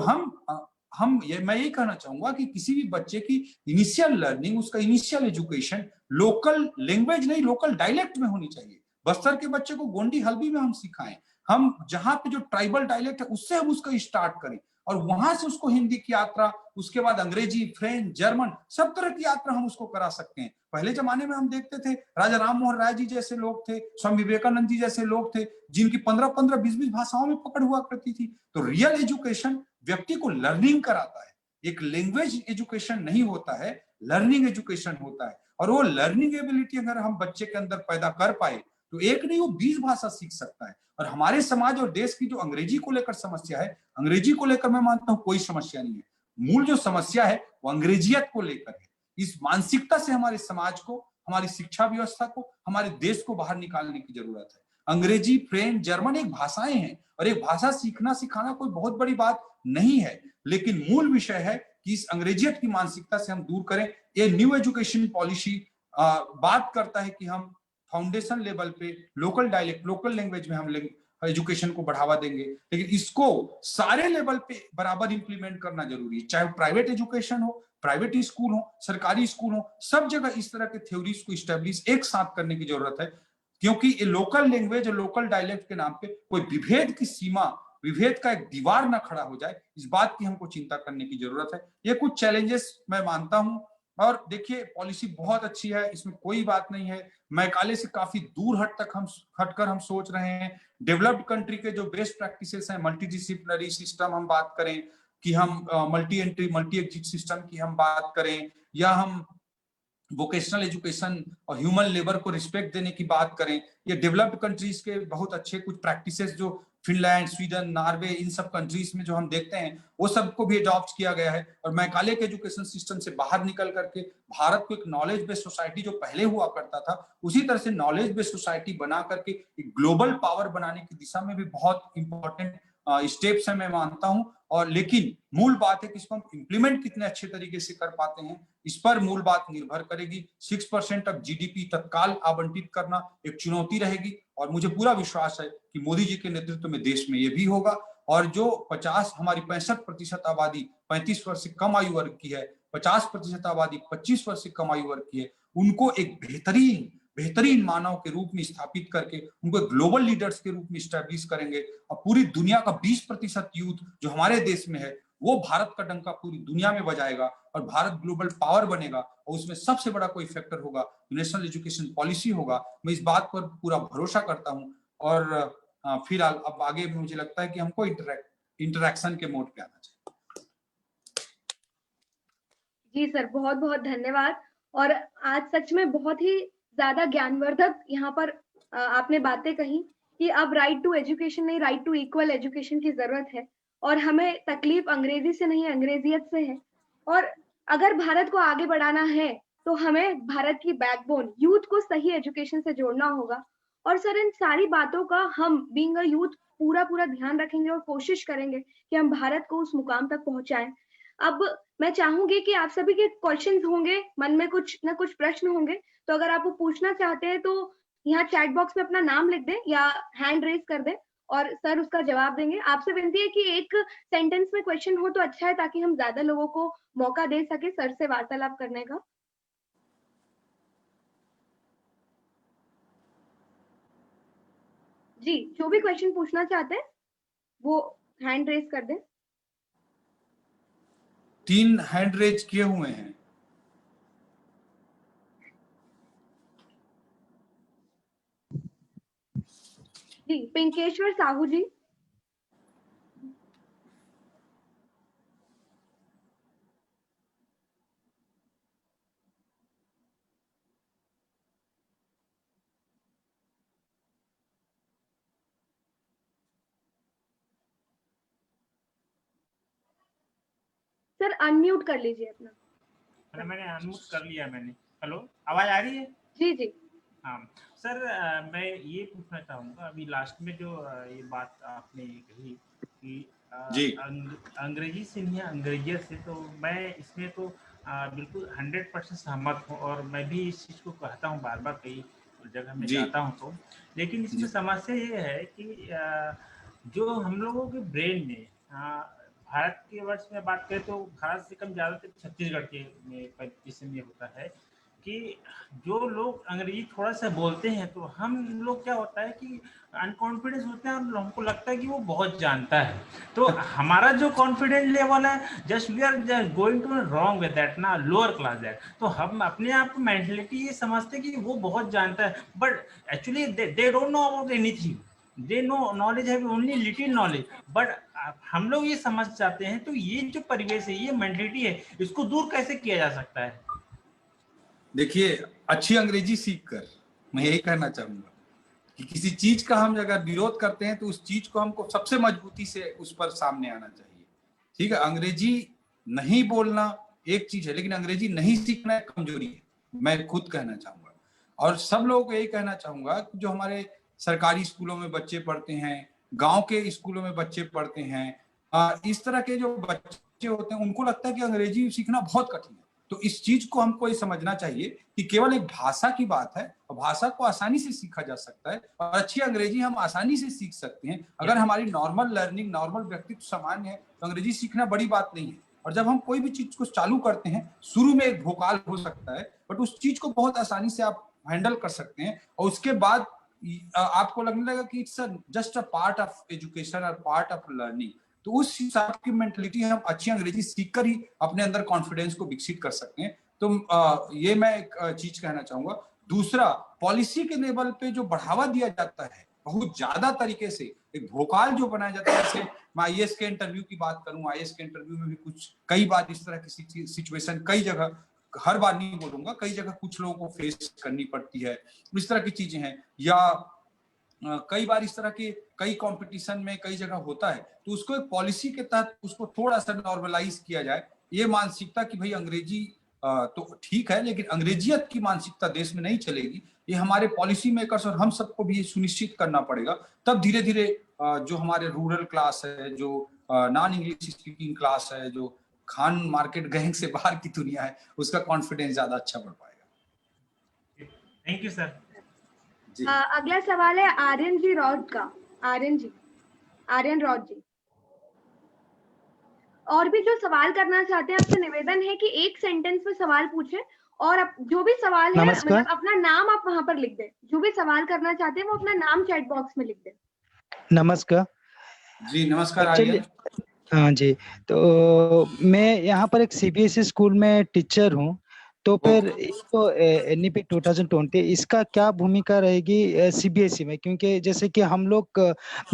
मैं ये कहना चाहूंगा कि किसी भी बच्चे की इनिशियल लर्निंग, उसका इनिशियल एजुकेशन लोकल लैंग्वेज नहीं लोकल डायलेक्ट में होनी चाहिए। बस्तर के बच्चे को गोंडी हल्बी में हम सिखाएं, हम जहां पे जो ट्राइबल डायलेक्ट है उससे हम उसका स्टार्ट करें, और वहां से उसको हिंदी की यात्रा, उसके बाद अंग्रेजी, फ्रेंच, जर्मन, सब तरह की यात्रा हम उसको करा सकते हैं। पहले जमाने में हम देखते थे राजा राम मोहन राय जी जैसे लोग थे, स्वामी विवेकानंद जी जैसे लोग थे जिनकी 15-15, 20-20 भाषाओं में पकड़ हुआ करती थी। तो रियल एजुकेशन व्यक्ति को लर्निंग कराता है, एक लैंग्वेज एजुकेशन नहीं होता है, लर्निंग एजुकेशन होता है। और वो लर्निंग एबिलिटी अगर हम बच्चे के अंदर पैदा कर पाए तो एक नहीं वो 20 भाषा सीख सकता है। और हमारे समाज और देश की जो अंग्रेजी को लेकर समस्या है, अंग्रेजी को लेकर मैं मानता हूं कोई समस्या नहीं है। मूल जो समस्या है वो अंग्रेजियत को लेकर है। इस मानसिकता से हमारे समाज को, हमारी शिक्षा व्यवस्था को, हमारे देश को बाहर निकालने की जरूरत है। अंग्रेजी, फ्रेंच, जर्मन एक भाषाएं हैं, और एक भाषा सीखना सिखाना कोई बहुत बड़ी बात नहीं है, लेकिन मूल विषय है कि इस अंग्रेजियत की मानसिकता से हम दूर करें। ये न्यू एजुकेशन पॉलिसी बात करता है कि हम फाउंडेशन लेवल पे लोकल डायलेक्ट लोकल लैंग्वेज में हम एजुकेशन को बढ़ावा देंगे, लेकिन इसको सारे लेवल पे बराबर इंप्लीमेंट करना जरूरी है। चाहे प्राइवेट एजुकेशन हो, प्राइवेट स्कूल हो, सरकारी स्कूल हो, सब जगह इस तरह के थ्योरीज को स्टैब्लिश एक साथ करने की जरूरत है। क्योंकि ये लोकल लैंग्वेज और लोकल डायलेक्ट के नाम पे कोई विभेद की सीमा, विभेद का एक दीवार ना खड़ा हो जाए, इस बात की हमको चिंता करने की जरूरत है। ये कुछ चैलेंजेस मैं मानता हूं। और देखिए, पॉलिसी बहुत अच्छी है, इसमें कोई बात नहीं है। मैकाले से काफी दूर हटकर हम सोच रहे हैं। डेवलप्ड कंट्री के जो बेस्ट प्रैक्टिसेस हैं, मल्टी डिसिप्लिनरी सिस्टम हम बात करें, कि हम multi entry multi exit system की हम बात करें, या हम वोकेशनल एजुकेशन और ह्यूमन लेबर को रिस्पेक्ट देने की बात करें, या डेवलप्ड कंट्रीज के बहुत अच्छे कुछ प्रैक्टिसेस जो फिनलैंड, स्वीडन, नॉर्वे, इन सब कंट्रीज में जो हम देखते हैं वो सबको भी अडॉप्ट किया गया है। और मैकाले के एजुकेशन सिस्टम से बाहर निकल करके भारत को एक नॉलेज बेस्ड सोसाइटी जो पहले हुआ करता था उसी तरह से नॉलेज बेस्ड सोसाइटी बना करके एक ग्लोबल पावर बनाने की दिशा में भी बहुत इंपॉर्टेंट स्टेप्स है, मैं मानता हूं। और लेकिन मूल बात है कि इसको हम इंप्लीमेंट कितने अच्छे तरीके से कर पाते हैं, इस पर मूल बात निर्भर करेगी। 6% ऑफ जीडीपी तत्काल आवंटित करना एक चुनौती रहेगी, और मुझे पूरा विश्वास है कि मोदी जी के नेतृत्व में देश में ये भी होगा। और जो 50 हमारी 65% आबादी 35 वर्ष से कम आयु वर्ग की है, 50% आबादी 25 वर्ष से कम आयु वर्ग की है, उनको एक बेहतरीन मानव के रूप में स्थापित करके उनको ग्लोबल लीडर्स के रूप में स्टैब्लिश करेंगे। और पूरी दुनिया का 20% यूथ जो हमारे देश में है वो भारत का डंका पूरी दुनिया में बजाएगा और भारत ग्लोबल पावर बनेगा। और उसमें सबसे बड़ा कोई फैक्टर होगा नेशनल एजुकेशन पॉलिसी होगा। मैं इस बात पर पूरा भरोसा करता हूं। और फिलहाल अब आगे मुझे लगता है कि हमको इंटरैक्शन के मोड पे आना चाहिए। जी सर, बहुत बहुत धन्यवाद। और आज सच में बहुत ही ज्यादा ज्ञानवर्धक यहाँ पर आपने बातें कही कि अब राइट टू एजुकेशन नहीं, राइट टू इक्वल एजुकेशन की जरूरत है। और हमें तकलीफ अंग्रेजी से नहीं, अंग्रेजियत से है। और अगर भारत को आगे बढ़ाना है तो हमें भारत की बैकबोन यूथ को सही एजुकेशन से जोड़ना होगा। और सर, इन सारी बातों का हम बीइंग अ यूथ पूरा पूरा ध्यान रखेंगे और कोशिश करेंगे कि हम भारत को उस मुकाम तक पहुंचाएं। अब मैं चाहूंगी कि आप सभी के क्वेश्चंस होंगे, मन में कुछ ना कुछ प्रश्न होंगे, तो अगर आप वो पूछना चाहते हैं तो यहाँ चैट बॉक्स में अपना नाम लिख दें या हैंड रेज कर दें और सर उसका जवाब देंगे। आपसे विनती है कि एक सेंटेंस में क्वेश्चन हो तो अच्छा है, ताकि हम ज्यादा लोगों को मौका दे सके सर से वार्तालाप करने का। जी, जो भी क्वेश्चन पूछना चाहते हैं वो हैंड रेज कर दें। 3 हैंड रेज किए हुए हैं। जी, पिंकेश्वर साहू जी। सर अनम्यूट कर लीजिए अपना। मैंने अनम्यूट कर लिया मैंने। हेलो, आवाज आ रही है? जी जी। हाँ सर, मैं ये पूछना चाहूँगा, अभी लास्ट में जो ये बात आपने कही कि अंग्रेजी से नहीं अंग्रेजियत से, तो मैं इसमें तो बिल्कुल 100% सहमत हूँ। और मैं भी इस चीज़ को कहता हूँ बार बार, कई जगह में जाता हूँ तो। लेकिन इसमें समस्या ये है कि जो हम लोगों के ब्रेन में भारत के वर्ष में बात करें तो भारत से कम ज़्यादातर छत्तीसगढ़ के में जिसमें ये होता है कि जो लोग अंग्रेजी थोड़ा सा बोलते हैं तो हम लोग क्या होता है कि अनकॉन्फिडेंस होते हैं और हमको लगता है कि वो बहुत जानता है। तो हमारा जो कॉन्फिडेंस लेवल है, just we are going to wrong with that ना, लोअर क्लास दैट। तो हम अपने आप को मेंटलिटी ये समझते हैं कि वो बहुत जानता है, but actually they don't know about anything, they know knowledge है ओनली लिटिल नॉलेज। बट हम लोग ये समझ जाते हैं। तो ये जो परिवेश है, ये मेंटलिटी है, इसको दूर कैसे किया जा सकता है? देखिए, अच्छी अंग्रेजी सीखकर मैं यही कहना चाहूंगा कि किसी चीज का हम अगर विरोध करते हैं तो उस चीज को हमको सबसे मजबूती से उस पर सामने आना चाहिए। ठीक है, अंग्रेजी नहीं बोलना एक चीज है, लेकिन अंग्रेजी नहीं सीखना एक कमजोरी है, मैं खुद कहना चाहूंगा। और सब लोगों को यही कहना चाहूंगा कि जो हमारे सरकारी स्कूलों में बच्चे पढ़ते हैं, गांव के स्कूलों में बच्चे पढ़ते हैं, इस तरह के जो बच्चे होते हैं उनको लगता है कि अंग्रेजी सीखना बहुत कठिन है। तो इस चीज को हमको ये समझना चाहिए कि केवल एक भाषा की बात है और भाषा को आसानी से सीखा जा सकता है और अच्छी अंग्रेजी हम आसानी से सीख सकते हैं अगर हमारी नॉर्मल लर्निंग, नॉर्मल व्यक्तित्व सामान्य है तो अंग्रेजी सीखना बड़ी बात नहीं है। और जब हम कोई भी चीज को चालू करते हैं, शुरू में एक भोकाल हो सकता है, बट उस चीज को बहुत आसानी से आप हैंडल कर सकते हैं और उसके बाद आपको लगने लगा कि it's just a part of education और पार्ट ऑफ लर्निंग। तो उस हिसाब की मेंटलिटी हम अच्छी अंग्रेजी सीखकर ही अपने अंदर कॉन्फिडेंस को विकसित कर सकते हैं। तो ये मैं एक चीज कहना चाहूंगा। दूसरा, पॉलिसी के लेवल पे जो बढ़ावा दिया जाता है बहुत ज्यादा तरीके से एक भोकाल जो बनाया जाता है। जैसे मैं आईएएस के इंटरव्यू की बात करूं, आईएएस के इंटरव्यू में भी कुछ कई बार इस तरह की सिचुएशन कई जगह, हर बार नहीं बोलूंगा, कई जगह कुछ लोगों को फेस करनी पड़ती है, इस तरह की चीजें हैं। या कई बार इस तरह के कई कंपटीशन में कई जगह होता है, तो उसको एक पॉलिसी के तहत उसको थोड़ा सा नॉर्मलाइज किया जाए। ये मानसिकता कि भाई अंग्रेजी तो ठीक है, लेकिन अंग्रेजियत की मानसिकता देश में नहीं चलेगी, ये हमारे पॉलिसी मेकर्स और हम सबको भी ये सुनिश्चित करना पड़ेगा। तब धीरे धीरे जो हमारे रूरल क्लास है, जो नॉन इंग्लिश स्पीकिंग क्लास है, जो खान मार्केट गैंग से बाहर की दुनिया है, उसका कॉन्फिडेंस ज्यादा अच्छा बढ़ पाएगा। Thank you sir. अगला सवाल है आर्यन जी रॉड का। आर्यन रॉड जी, और भी जो सवाल करना चाहते हैं आपसे निवेदन है कि एक सेंटेंस में सवाल पूछें, और जो भी सवाल है मतलब अपना नाम आप वहां पर लिख दें। जो भी सवाल करना चाहते हैं वो अपना नाम चैट बॉक्स में लिख दें। नमस्कार जी, नमस्कार आर्यन। हाँ जी, तो मैं यहाँ पर एक सीबीएसई स्कूल में टीचर हूँ, तो फिर तो एनईपी 2020 इसका क्या भूमिका रहेगी सीबीएसई में? क्योंकि जैसे कि हम लोग,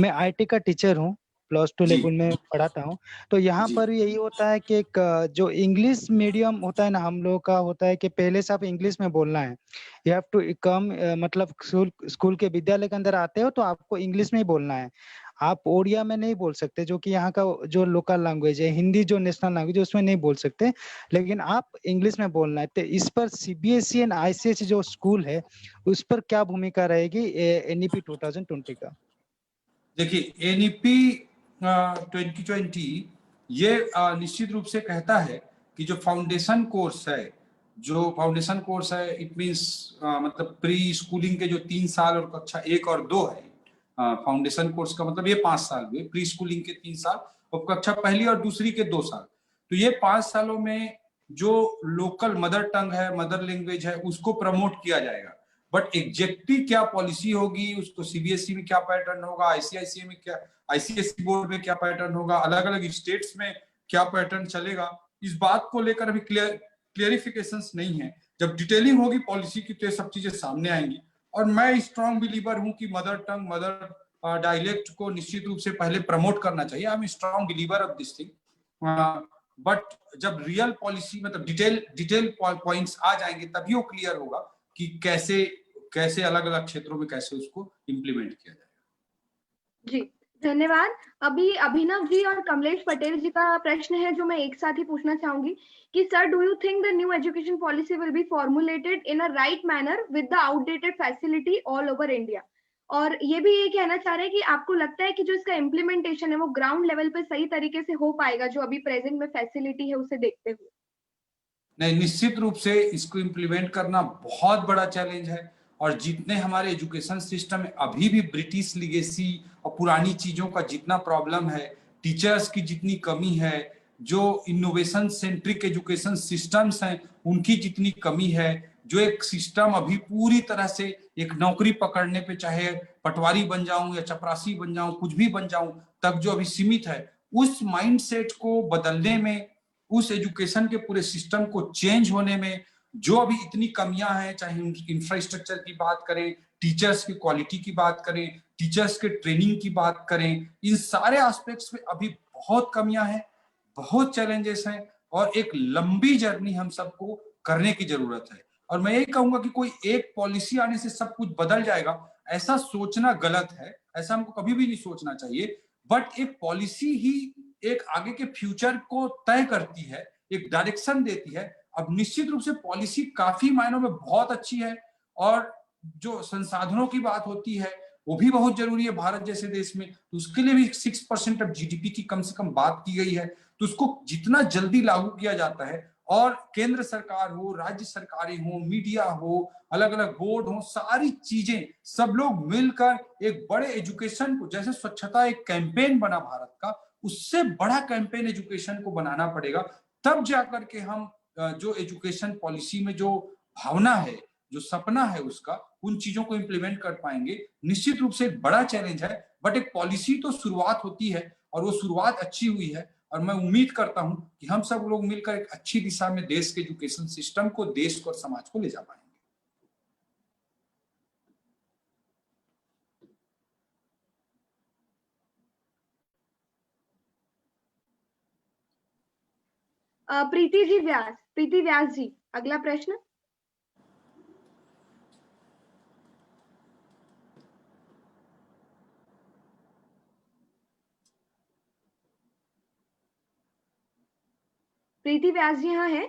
मैं आईटी का टीचर हूँ, +2 लेवल में पढ़ाता हूँ, तो यहाँ पर यही होता है कि एक जो इंग्लिश मीडियम होता है ना, हम लोग का होता है कि पहले से आप इंग्लिश में बोलना है। यू हैव टू कम, मतलब स्कूल के विद्यालय के अंदर आते हो तो आपको इंग्लिश में ही बोलना है, आप ओडिया में नहीं बोल सकते, जो कि यहाँ का जो लोकल लैंग्वेज है, हिंदी जो नेशनल लैंग्वेज है उसमें नहीं बोल सकते, लेकिन आप इंग्लिश में बोलना है। तो इस पर सीबीएसई एंड आईसीएसई जो स्कूल है उस पर क्या भूमिका रहेगी एनईपी 2020 का? देखिए, एनईपी 2020 ये निश्चित रूप से कहता है कि जो फाउंडेशन कोर्स है, इट मींस मतलब प्री स्कूलिंग के जो 3 साल और कक्षा 1 और 2 है, फाउंडेशन कोर्स का मतलब ये 5 साल हुए, प्री स्कूलिंग के 3 साल और कक्षा पहली और दूसरी के 2 साल। तो ये 5 सालों में जो लोकल मदर टंग है, मदर लैंग्वेज है, उसको प्रमोट किया जाएगा। बट एग्जैक्टली क्या पॉलिसी होगी, उसको सीबीएसई में क्या पैटर्न होगा, आईसीआईसी में क्या, आईसीएसई बोर्ड में क्या पैटर्न होगा, अलग अलग स्टेट्स में क्या पैटर्न चलेगा, इस बात को लेकर अभी क्लियरिफिकेशंस नहीं है। जब डिटेलिंग होगी पॉलिसी की तो ये सब चीजें सामने आएंगी। और मैं स्ट्रॉन्ग बिलीवर हूं कि मदर टंग, मदर डायलेक्ट को निश्चित रूप से पहले प्रमोट करना चाहिए। I am strong believer of this thing. But जब रियल पॉलिसी मतलब डिटेल पॉइंट्स आ जाएंगे तभी वो क्लियर होगा कि कैसे अलग अलग क्षेत्रों में कैसे उसको इम्प्लीमेंट किया जाएगा। जी धन्यवाद। अभी अभिनव जी और कमलेश पटेल जी का प्रश्न है जो मैं एक साथ ही पूछना चाहूंगी कि sir, do you think the new education policy will be formulated in a right manner with the outdated facility all over India? और ये भी ये कहना चाह रहे हैं कि आपको लगता है कि जो इसका इम्प्लीमेंटेशन है वो ग्राउंड लेवल पे सही तरीके से हो पाएगा, जो अभी प्रेजेंट में फैसिलिटी है उसे देखते हुए? नहीं, निश्चित रूप से इसको इम्प्लीमेंट करना बहुत बड़ा चैलेंज है। और जितने हमारे एजुकेशन सिस्टम में अभी भी ब्रिटिश लिगेसी और पुरानी चीजों का जितना प्रॉब्लम है, टीचर्स की जितनी कमी है, जो इनोवेशन सेंट्रिक एजुकेशन सिस्टम्स हैं उनकी जितनी कमी है, जो एक सिस्टम अभी पूरी तरह से एक नौकरी पकड़ने पे, चाहे पटवारी बन जाऊं या चपरासी बन जाऊं, कुछ भी बन जाऊं, तक जो अभी सीमित है, उस माइंडसेट को बदलने में, उस एजुकेशन के पूरे सिस्टम को चेंज होने में जो अभी इतनी कमियां हैं, चाहे इंफ्रास्ट्रक्चर की बात करें, टीचर्स की क्वालिटी की बात करें, टीचर्स के ट्रेनिंग की बात करें, इन सारे एस्पेक्ट्स में अभी बहुत कमियां हैं, बहुत चैलेंजेस हैं और एक लंबी जर्नी हम सबको करने की जरूरत है। और मैं यही कहूंगा कि कोई एक पॉलिसी आने से सब कुछ बदल जाएगा, ऐसा सोचना गलत है, ऐसा हमको कभी भी नहीं सोचना चाहिए। बट एक पॉलिसी ही एक आगे के फ्यूचर को तय करती है, एक डायरेक्शन देती है। अब निश्चित रूप से पॉलिसी काफी मायनों में बहुत अच्छी है और जो संसाधनों की बात होती है वो भी बहुत जरूरी है भारत जैसे देश में, तो उसके लिए भी 6% ऑफ जीडीपी की कम से कम बात की गई है। तो उसको जितना जल्दी लागू किया जाता है और केंद्र सरकार हो, राज्य सरकारें हो, मीडिया हो, अलग अलग बोर्ड हो, सारी चीजें सब लोग मिलकर एक बड़े एजुकेशन को, जैसे स्वच्छता एक कैंपेन बना भारत का, उससे बड़ा कैंपेन एजुकेशन को बनाना पड़ेगा। तब जाकर के हम जो एजुकेशन पॉलिसी में जो भावना है, जो सपना है उसका, उन चीजों को इंप्लीमेंट कर पाएंगे। निश्चित रूप से एक बड़ा चैलेंज है, बट एक पॉलिसी तो शुरुआत होती है और वो शुरुआत अच्छी हुई है। और मैं उम्मीद करता हूं कि हम सब लोग मिलकर एक अच्छी दिशा में देश के एजुकेशन सिस्टम को, देश को और समाज को ले जा पाएंगे। प्रीति व्यास जी, अगला प्रश्न। प्रीति व्यास जी यहाँ है?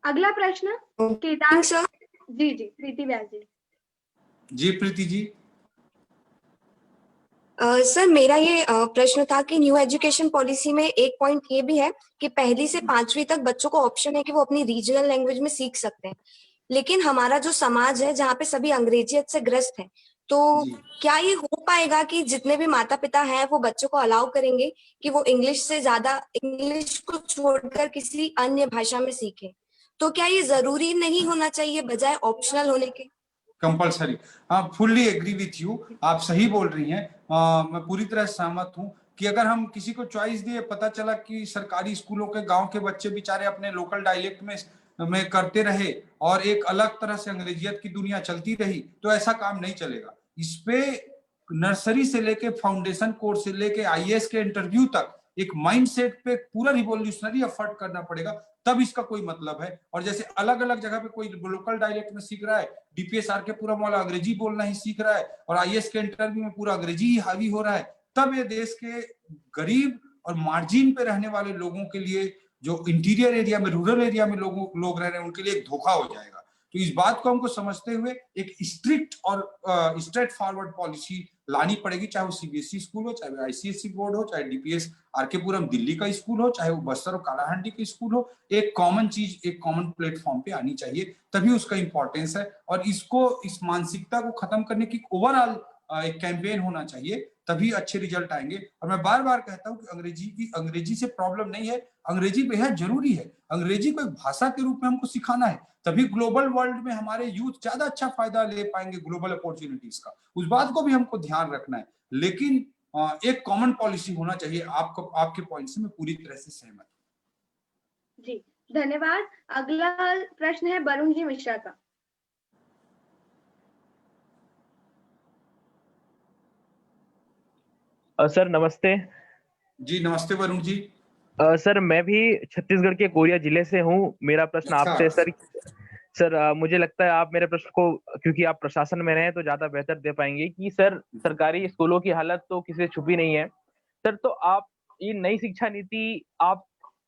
अगला प्रश्न केदार सर। जी जी, प्रीति व्यास जी। जी प्रीति जी। सर मेरा ये प्रश्न था कि न्यू एजुकेशन पॉलिसी में एक पॉइंट ये भी है कि 1ली से 5वीं तक बच्चों को ऑप्शन है कि वो अपनी रीजनल लैंग्वेज में सीख सकते हैं, लेकिन हमारा जो समाज है जहाँ पे सभी अंग्रेजियत से ग्रस्त है, तो क्या ये हो पाएगा कि जितने भी माता पिता हैं वो बच्चों को अलाउ करेंगे कि वो इंग्लिश से ज्यादा इंग्लिश को छोड़कर किसी अन्य भाषा में सीखें? तो क्या ये जरूरी नहीं होना चाहिए बजाय ऑप्शनल होने के? कंपलसरी। हाँ, फुल्ली एग्री विथ यू, आप सही बोल रही हैं। मैं पूरी तरह सहमत हूँ कि अगर हम किसी को चॉइस दिए, पता चला कि सरकारी स्कूलों के गांव के बच्चे बेचारे अपने लोकल डायलेक्ट में करते रहे और एक अलग तरह से अंग्रेजियत की दुनिया चलती रही, तो ऐसा काम नहीं चलेगा। इस पे नर्सरी से लेके फाउंडेशन कोर्स से लेके आईएएस के इंटरव्यू तक एक माइंडसेट पे पूरा रिवोल्यूशनरी एफर्ट करना पड़ेगा, तब इसका कोई मतलब है। और जैसे अलग अलग जगह पे कोई लोकल डायलेक्ट में सीख रहा है, डीपीएसआर के पूरा मौला अंग्रेजी बोलना ही सीख रहा है और आईएएस के इंटरव्यू में पूरा अंग्रेजी ही हावी हो रहा है, तब ये देश के गरीब और मार्जिन पे रहने वाले लोगों के लिए, जो इंटीरियर एरिया में, रूरल एरिया में लोग रह रहे हैं, उनके लिए एक धोखा हो जाएगा। तो इस बात को हमको समझते हुए एक स्ट्रिक्ट और स्ट्रेट फॉरवर्ड पॉलिसी लानी पड़ेगी, चाहे वो सीबीएसई स्कूल हो, चाहे वो आईसीएसई बोर्ड हो, चाहे डीपीएस आरकेपुरम दिल्ली का स्कूल हो, चाहे वो बस्तर और कालाहांडी का स्कूल हो। एक कॉमन चीज, एक कॉमन प्लेटफॉर्म पे आनी चाहिए, तभी उसका इंपॉर्टेंस है। और इसको, इस मानसिकता को खत्म करने की ओवरऑल एक कैंपेन होना चाहिए, तभी अच्छे रिजल्ट आएंगे। और मैं बार बार कहता हूं कि अंग्रेजी से प्रॉब्लम नहीं है, अंग्रेजी बेहद जरूरी है। अंग्रेजी को एक भाषा के रूप में हमको सिखाना है, तभी ग्लोबल वर्ल्ड में हमारे यूथ ज्यादा अच्छा फायदा ले पाएंगे ग्लोबल अपॉर्चुनिटीज का। उस बात को भी हमको ध्यान रखना है, लेकिन एक कॉमन पॉलिसी होना चाहिए। आपको, आपके पॉइंट से मैं पूरी तरह से सहमत हूं। जी धन्यवाद। अगला प्रश्न है वरुण जी मिश्रा का। सर नमस्ते। जी नमस्ते वरुण जी। सर मैं भी छत्तीसगढ़ के कोरिया जिले से हूँ। मेरा प्रश्न आपसे सर मुझे लगता है आप मेरे प्रश्न को, क्योंकि आप प्रशासन में रहे हैं, तो ज्यादा बेहतर दे पाएंगे कि सर सरकारी स्कूलों की हालत तो किसी से छुपी नहीं है। सर तो आप ये नई शिक्षा नीति, आप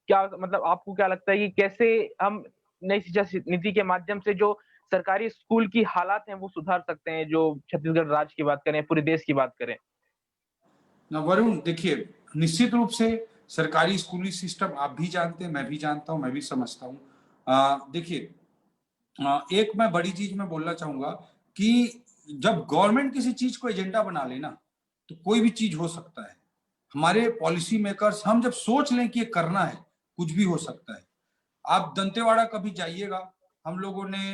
क्या मतलब, आपको क्या लगता है कि कैसे हम नई शिक्षा नीति के माध्यम से जो सरकारी स्कूल की हालात हैं वो सुधार सकते हैं, जो छत्तीसगढ़ राज्य की बात करें, पूरे देश की बात करें? वरुण देखिए, निश्चित रूप से सरकारी स्कूली सिस्टम आप भी जानते हैं, मैं भी जानता हूं, मैं भी समझता हूं। देखिए, एक मैं बड़ी चीज मैं बोलना चाहूंगा कि जब गवर्नमेंट किसी चीज को एजेंडा बना लेना, तो कोई भी चीज हो सकता है। हमारे पॉलिसी मेकर्स, हम जब सोच लें कि ये करना है, कुछ भी हो सकता है। आप दंतेवाड़ा कभी जाइएगा, हम लोगों ने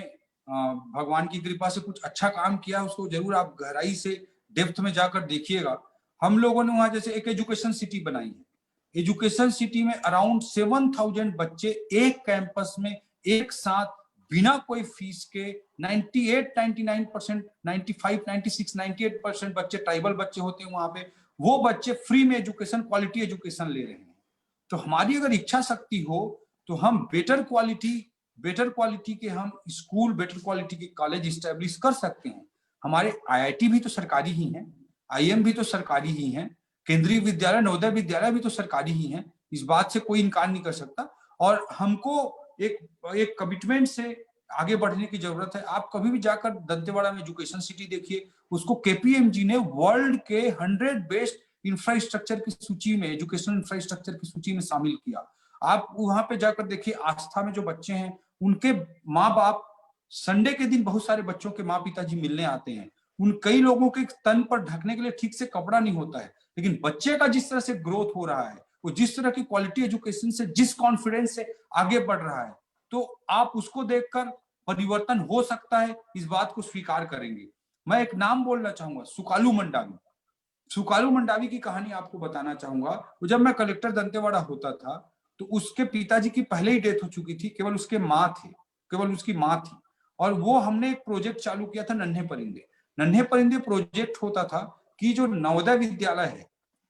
भगवान की कृपा से कुछ अच्छा काम किया, उसको जरूर आप गहराई से डेप्थ में जाकर देखिएगा। हम लोगों ने वहां जैसे एक एजुकेशन सिटी बनाई है। एजुकेशन सिटी में अराउंड 7,000 बच्चे एक कैंपस में एक साथ बिना कोई फीस के 98, 99%, 95, 96, 98% बच्चे ट्राइबल बच्चे होते हैं वहां पे, वो बच्चे फ्री में एजुकेशन, क्वालिटी एजुकेशन ले रहे हैं। तो हमारी अगर इच्छा शक्ति हो तो हम बेटर क्वालिटी के हम स्कूल, बेटर क्वालिटी के कॉलेज इस्टेब्लिश कर सकते हैं। हमारे आईआईटी भी तो सरकारी ही हैं, आईएम भी तो सरकारी ही हैं, केंद्रीय विद्यालय, नवोदय विद्यालय भी तो सरकारी ही हैं। इस बात से कोई इनकार नहीं कर सकता। और हमको एक कमिटमेंट से आगे बढ़ने की जरूरत है। आप कभी भी जाकर दंतेवाड़ा में एजुकेशन सिटी देखिए, उसको केपीएमजी ने वर्ल्ड के 100 बेस्ट इंफ्रास्ट्रक्चर की सूची में, एजुकेशनल इंफ्रास्ट्रक्चर की सूची में शामिल किया। आप वहां पे जाकर देखिए, आस्था में जो बच्चे हैं, उनके माँ बाप संडे के दिन बहुत सारे बच्चों के माँ पिताजी मिलने आते हैं। उन कई लोगों के तन पर ढकने के लिए ठीक से कपड़ा नहीं होता है, लेकिन बच्चे का जिस तरह से ग्रोथ हो रहा है, वो जिस तरह की क्वालिटी एजुकेशन से, जिस कॉन्फिडेंस से आगे बढ़ रहा है, तो आप उसको देखकर परिवर्तन हो सकता है, इस बात को स्वीकार करेंगे। मैं एक नाम बोलना चाहूंगा, सुकालू मंडावी। सुकालू मंडावी की कहानी आपको बताना चाहूंगा। जब मैं कलेक्टर दंतेवाड़ा होता था, तो उसके पिताजी की पहले ही डेथ हो चुकी थी, केवल उसकी माँ थी। और वो हमने एक प्रोजेक्ट चालू किया था, नन्हे परिंदे प्रोजेक्ट होता था कि जो नवोदय विद्यालय है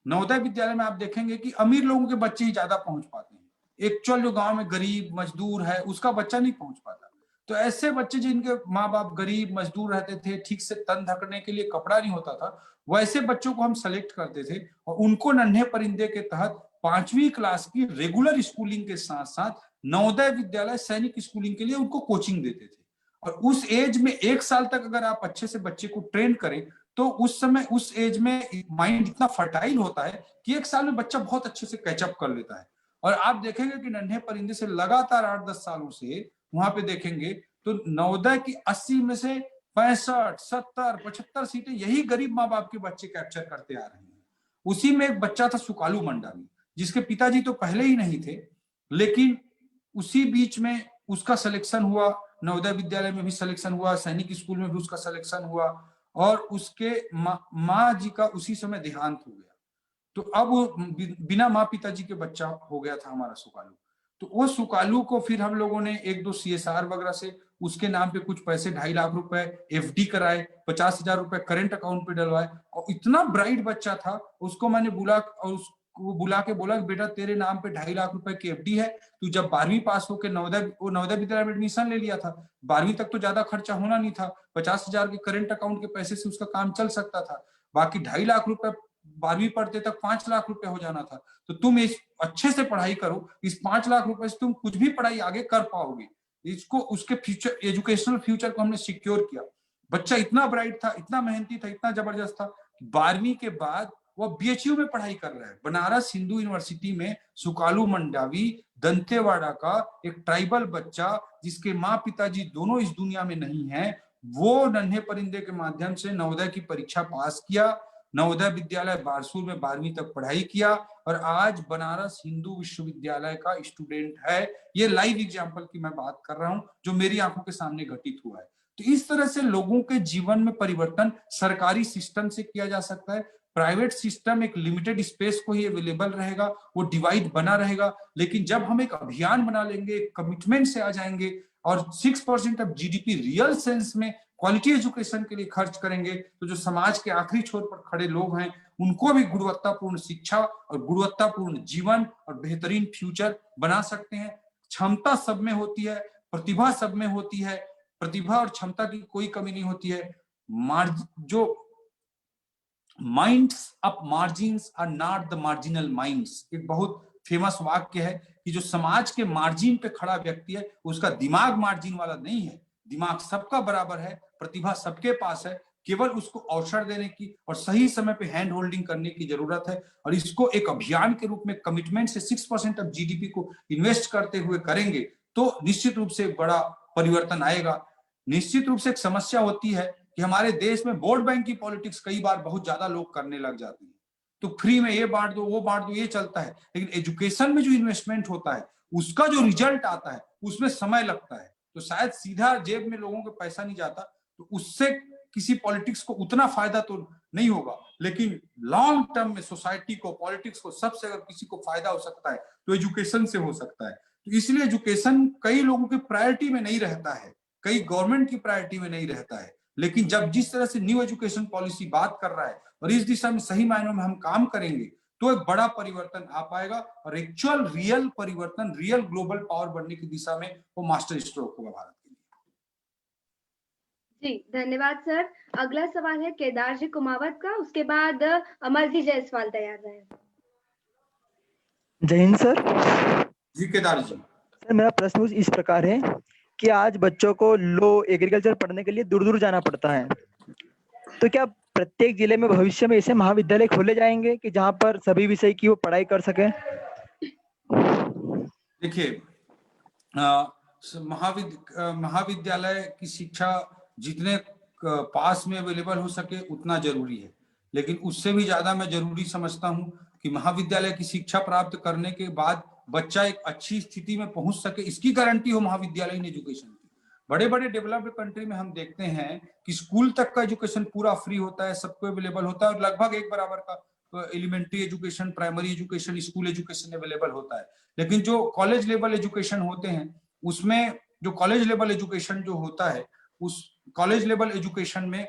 नवोदय विद्यालय में आप देखेंगे कि अमीर लोगों के बच्चे ही ज्यादा पहुंच पाते हैं। एक्चुअल जो गांव में गरीब मजदूर है उसका बच्चा नहीं पहुंच पाता। तो ऐसे बच्चे जिनके माँ बाप गरीब मजदूर रहते थे, ठीक से तन ढकने के लिए कपड़ा नहीं होता था, वैसे बच्चों को हम सेलेक्ट करते थे और उनको नन्हे परिंदे के तहत 5वीं क्लास की रेगुलर स्कूलिंग के साथ साथ नवोदय विद्यालय सैनिक स्कूलिंग के लिए उनको कोचिंग देते थे। और उस एज में 1 साल तक अगर आप अच्छे से बच्चे को ट्रेन करें तो उस समय उस एज में माइंड इतना फर्टाइल होता है कि 1 साल में बच्चा बहुत अच्छे से कैचअप कर लेता है। और आप देखेंगे कि नन्हे परिंदे से लगातार 8-10 सालों से वहां पे देखेंगे तो नवोदय की 80 में से 65, 70, 75 सीटें यही गरीब माँ बाप के बच्चे कैप्चर करते आ रहे हैं। उसी में एक बच्चा था सुकालू मंडावी, जिसके पिताजी तो पहले ही नहीं थे, लेकिन उसी बीच में उसका सिलेक्शन हुआ, नवोदय विद्यालय में भी सिलेक्शन हुआ, सैनिक स्कूल में भी उसका सिलेक्शन हुआ और उसके माँ जी का उसी समय देहांत हो गया। तो अब बिना माँ पिताजी के बच्चा हो गया था हमारा सुकालू। तो वो सुकालू को फिर हम लोगों ने 1-2 CSR वगैरह से उसके नाम पे कुछ पैसे 2.5 लाख रुपए FD कराए, 50,000 रुपए करंट अकाउंट पे डलवाए और इतना ब्राइट बच्चा था, उसको मैंने बुला के बोला कि बेटा तेरे नाम पे 2.5 लाख रुपए की FD है, तू जब 12वीं पास होकर नवोदय विद्यालय में एडमिशन ले लिया था, 12वीं तक तो ज्यादा खर्चा होना नहीं था, 50,000 के करंट अकाउंट के पैसे से उसका काम चल सकता था, बाकी 2.5 लाख रुपए 12वीं पढ़ते तक 5 लाख रुपए हो जाना था। तो तुम इस अच्छे से पढ़ाई करो, इस 5 लाख रुपए से तुम कुछ भी पढ़ाई आगे कर पाओगे। इसको उसके फ्यूचर एजुकेशनल फ्यूचर को हमने सिक्योर किया। बच्चा इतना ब्राइट था, इतना मेहनती था, इतना जबरदस्त था, 12वीं के बाद वो BHU में पढ़ाई कर रहा है। बनारस हिंदू यूनिवर्सिटी में सुकालू मंडावी दंतेवाड़ा का एक ट्राइबल बच्चा जिसके माँ पिताजी दोनों इस दुनिया में नहीं है, वो नन्हे परिंदे के माध्यम से नवोदय की परीक्षा पास किया, नवोदय विद्यालय बारसूर में 12वीं तक पढ़ाई किया और आज बनारस हिंदू विश्वविद्यालय का स्टूडेंट है। ये लाइव एग्जांपल की मैं बात कर रहा हूं जो मेरी आंखों के सामने घटित हुआ है। तो इस तरह से लोगों के जीवन में परिवर्तन सरकारी सिस्टम से किया जा सकता है। प्राइवेट सिस्टम एक लिमिटेड स्पेस को ही अवेलेबल रहेगा, वो डिवाइड बना रहेगा, लेकिन जब हम एक अभियान बना लेंगे, एक कमिटमेंट से आ जाएंगे और 6% ऑफ GDP रियल सेंस में क्वालिटी एजुकेशन के लिए खर्च करेंगे, तो जो समाज के आखिरी छोर पर खड़े लोग हैं उनको भी गुणवत्तापूर्ण शिक्षा और गुणवत्तापूर्ण जीवन और बेहतरीन फ्यूचर बना सकते हैं। क्षमता सब में होती है, प्रतिभा सब में होती है, प्रतिभा और क्षमता की कोई कमी नहीं होती है। जो minds of margins are not the marginal minds, एक बहुत फेमस वाक्य है कि जो समाज के मार्जिन पे खड़ा व्यक्ति है उसका दिमाग मार्जिन वाला नहीं है। दिमाग सबका बराबर है, प्रतिभा सबके पास है, केवल उसको अवसर देने की और सही समय पे हैंड होल्डिंग करने की जरूरत है। और इसको एक अभियान के रूप में कमिटमेंट से 6% ऑफ GDP को इन्वेस्ट करते हुए करेंगे तो निश्चित रूप से बड़ा परिवर्तन आएगा। निश्चित रूप से एक समस्या होती है कि हमारे देश में वोट बैंक की पॉलिटिक्स कई बार बहुत ज्यादा लोग करने लग जाते हैं, तो फ्री में ये बांट दो वो बांट दो, ये चलता है। लेकिन एजुकेशन में जो इन्वेस्टमेंट होता है उसका जो रिजल्ट आता है उसमें समय लगता है, तो शायद सीधा जेब में लोगों को पैसा नहीं जाता, तो उससे किसी पॉलिटिक्स को उतना फायदा तो नहीं होगा, लेकिन लॉन्ग टर्म में सोसाइटी को, पॉलिटिक्स को, सबसे अगर किसी को फायदा हो सकता है तो एजुकेशन से हो सकता है। तो इसलिए एजुकेशन कई लोगों की प्रायोरिटी में नहीं रहता है, कई गवर्नमेंट की प्रायोरिटी में नहीं रहता है, लेकिन जब जिस तरह से न्यू एजुकेशन पॉलिसी बात कर रहा है और इस दिशा में सही मायनों में हम काम करेंगे तो एक बड़ा परिवर्तन आ पाएगा और एक्चुअल रियल परिवर्तन, रियल ग्लोबल पावर बनने की दिशा में वो मास्टर स्ट्रोक होगा भारत के लिए। जी धन्यवाद सर। अगला सवाल है केदार जी कुमावत का, उसके बाद अमर जी जायसवाल तैयार रहे। जय हिंद सर। जी केदार जी। सर मेरा प्रश्न इस प्रकार है कि आज बच्चों को लो एग्रीकल्चर पढ़ने के लिए दूर दूर जाना पड़ता है, तो क्या प्रत्येक जिले में भविष्य में ऐसे महाविद्यालय खोले जाएंगे कि जहां पर सभी विषय की वो पढ़ाई कर सके? देखिए महाविद्यालय की शिक्षा जितने पास में अवेलेबल हो सके उतना जरूरी है, लेकिन उससे भी ज्यादा मैं जरूरी समझता हूं कि महाविद्यालय की शिक्षा प्राप्त करने के बाद बच्चा एक अच्छी स्थिति में पहुंच सके, इसकी गारंटी हो महाविद्यालयीन एजुकेशन की। बड़े बड़े डेवलप्ड कंट्री में हम देखते हैं कि स्कूल तक का एजुकेशन पूरा फ्री होता है, सबको अवेलेबल होता है और लगभग एक बराबर का elementary education, primary education, school education available होता है। लेकिन जो कॉलेज लेवल एजुकेशन होते हैं उसमें जो कॉलेज लेवल एजुकेशन जो होता है उस कॉलेज लेवल एजुकेशन में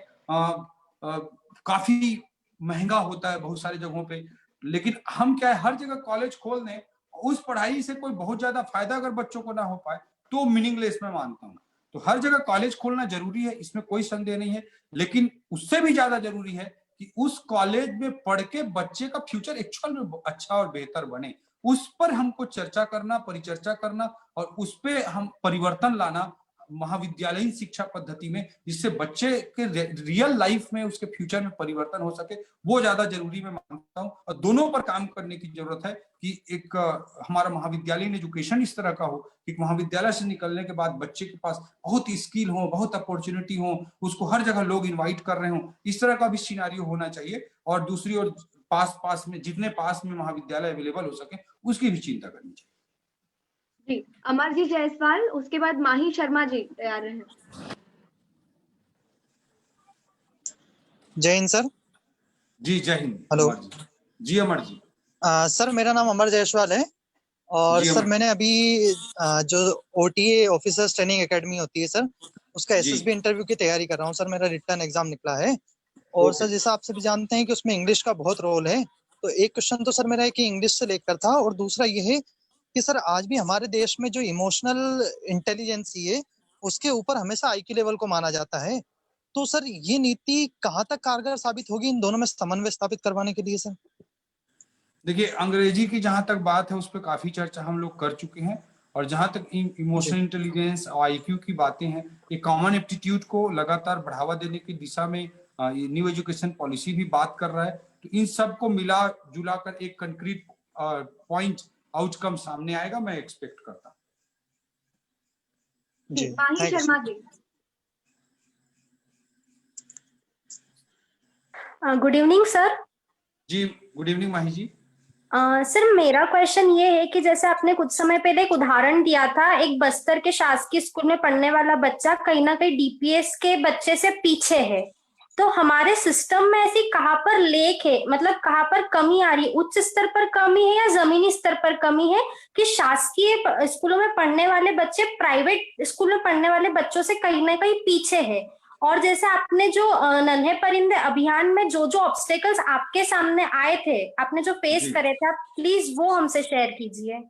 काफी महंगा होता है बहुत सारी जगहों पे। लेकिन हम क्या है, हर जगह कॉलेज खोल दें, उस पढ़ाई से कोई बहुत ज्यादा फायदा अगर बच्चों को ना हो पाए तो मीनिंगलेस मैं मानता हूँ। तो हर जगह कॉलेज खोलना जरूरी है, इसमें कोई संदेह नहीं है, लेकिन उससे भी ज्यादा जरूरी है कि उस कॉलेज में पढ़ के बच्चे का फ्यूचर एक्चुअल में अच्छा और बेहतर बने। उस पर हमको चर्चा करना, परिचर्चा करना और उस पे हम परिवर्तन लाना महाविद्यालयीन शिक्षा पद्धति में, जिससे बच्चे के रियल लाइफ में उसके फ्यूचर में परिवर्तन हो सके, वो ज्यादा जरूरी मैं मानता हूँ। और दोनों पर काम करने की जरूरत है कि एक हमारा महाविद्यालयीन एजुकेशन इस तरह का हो कि महाविद्यालय से निकलने के बाद बच्चे के पास बहुत स्किल हो, बहुत अपॉर्चुनिटी हो, उसको हर जगह लोग इन्वाइट कर रहे हो, इस तरह का भी सिनेरियो होना चाहिए। और दूसरी ओर पास में जितने पास में महाविद्यालय अवेलेबल हो सके उसकी भी चिंता करनी चाहिए। जी, अमरजीत जायसवाल, उसके बाद माही शर्मा जी तैयार हैं। जय हिंद सर। जी जय हिंद। हेलो जी अमर जी। सर मेरा नाम अमर जायसवाल है और सर मैंने अभी जो OTA ऑफिसर्स ट्रेनिंग एकेडमी होती है सर, उसका SSB इंटरव्यू की तैयारी कर रहा हूँ सर। मेरा रिटर्न एग्जाम निकला है और सर जैसा आप सभी जानते हैं कि उसमें इंग्लिश का बहुत रोल है। तो एक क्वेश्चन तो सर मेरा है कि इंग्लिश से लेकर था, और दूसरा ये है कि सर आज भी हमारे देश में जो इमोशनल इंटेलिजेंसी है उसके ऊपर हमेशा IQ लेवल को माना जाता है। तो सर ये नीति कहाँ तक कारगर साबित होगी इन दोनों में समन्वय स्थापित करवाने के लिए सर? देखिए, अंग्रेजी की जहां तक बात है उस पर काफी चर्चा हम लोग कर चुके हैं, और जहां तक इमोशनल इंटेलिजेंस और IQ की बातें हैं, ये कॉमन एप्टीट्यूड को लगातार बढ़ावा देने की दिशा में न्यू एजुकेशन पॉलिसी भी बात कर रहा है। तो इन सब को मिला जुला कर एक कंक्रीट पॉइंट आउटकम सामने आएगा, मैं एक्सपेक्ट करता हूँ। जी, Mahi Sharma ji. Good evening sir. जी good evening Mahi ji. Sir मेरा क्वेश्चन ये है कि जैसे आपने कुछ समय पहले एक उदाहरण दिया था, एक बस्तर के शासकीय स्कूल में पढ़ने वाला बच्चा कहीं ना कहीं DPS के बच्चे से पीछे है। तो हमारे सिस्टम में ऐसी कहाँ पर लेक है, मतलब कहाँ पर कमी आ रही है, उच्च स्तर पर कमी है या जमीनी स्तर पर कमी है कि शासकीय स्कूलों में पढ़ने वाले बच्चे प्राइवेट स्कूल में पढ़ने वाले बच्चों से कहीं ना कहीं पीछे है? और जैसे आपने जो नन्हे परिंदे अभियान में जो जो ऑब्स्टेकल्स आपके सामने आए थे, आपने जो फेस करे थे, आप प्लीज वो हमसे शेयर कीजिए।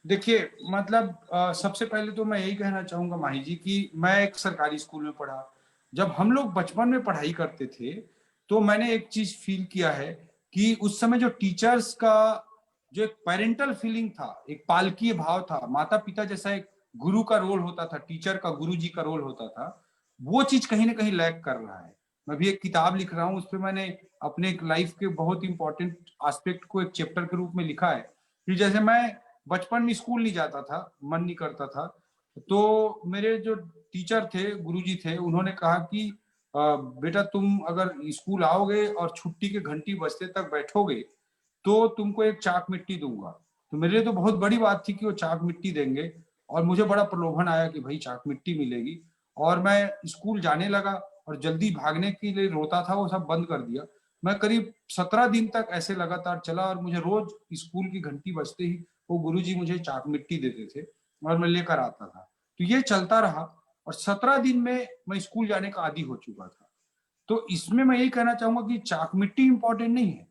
देखिए, मतलब सबसे पहले तो मैं यही कहना चाहूंगा माही जी कि मैं एक सरकारी स्कूल में पढ़ा। जब हम लोग बचपन में पढ़ाई करते थे तो मैंने एक चीज फील किया है कि उस समय जो टीचर्स का जो एक पेरेंटल फीलिंग था, एक पालकीय भाव था, माता पिता जैसा एक गुरु का रोल होता था, टीचर का गुरु जी का रोल होता था, वो चीज कहीं ना कहीं लैक कर रहा है। मैं भी एक किताब लिख रहा हूँ, उस पर मैंने अपने एक लाइफ के बहुत इंपॉर्टेंट एस्पेक्ट को एक चैप्टर के रूप में लिखा है कि जैसे मैं बचपन में स्कूल नहीं जाता था, मन नहीं करता था, तो मेरे जो टीचर थे, गुरुजी थे, उन्होंने कहा कि बेटा तुम अगर स्कूल आओगे और छुट्टी के घंटी बजते तक बैठोगे तो तुमको एक चाक मिट्टी दूंगा। तो मेरे लिए तो बहुत बड़ी बात थी कि वो चाक मिट्टी देंगे, और मुझे बड़ा प्रलोभन आया कि भाई चाक मिट्टी मिलेगी, और मैं स्कूल जाने लगा और जल्दी भागने के लिए रोता था, वो सब बंद कर दिया। मैं करीब 17 दिन तक ऐसे लगातार चला और मुझे रोज स्कूल की घंटी बजते ही वो गुरुजी मुझे चाक मिट्टी देते थे और मैं लेकर आता था। तो ये चलता रहा और 17 दिन में मैं स्कूल जाने का आदी हो चुका था। तो इसमें मैं यही कहना चाहूंगा कि चाक मिट्टी इंपॉर्टेंट नहीं है,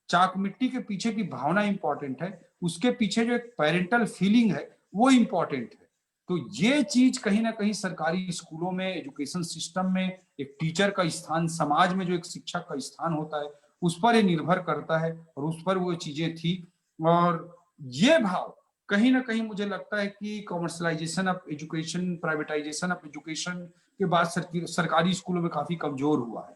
चाक मिट्टी के पीछे की भावना इंपॉर्टेंट है, उसके पीछे जो एक पेरेंटल फीलिंग है वो इंपॉर्टेंट है। तो ये चीज कहीं ना कहीं सरकारी स्कूलों में, एजुकेशन सिस्टम में एक टीचर का स्थान, समाज में जो एक शिक्षक का स्थान होता है, उस पर ये निर्भर करता है और उस पर वो चीजें थी। और ये भाव कहीं ना कहीं मुझे लगता है कि commercialisation of education, privatisation of education के बाद सरकारी स्कूलों में काफी कमजोर हुआ है।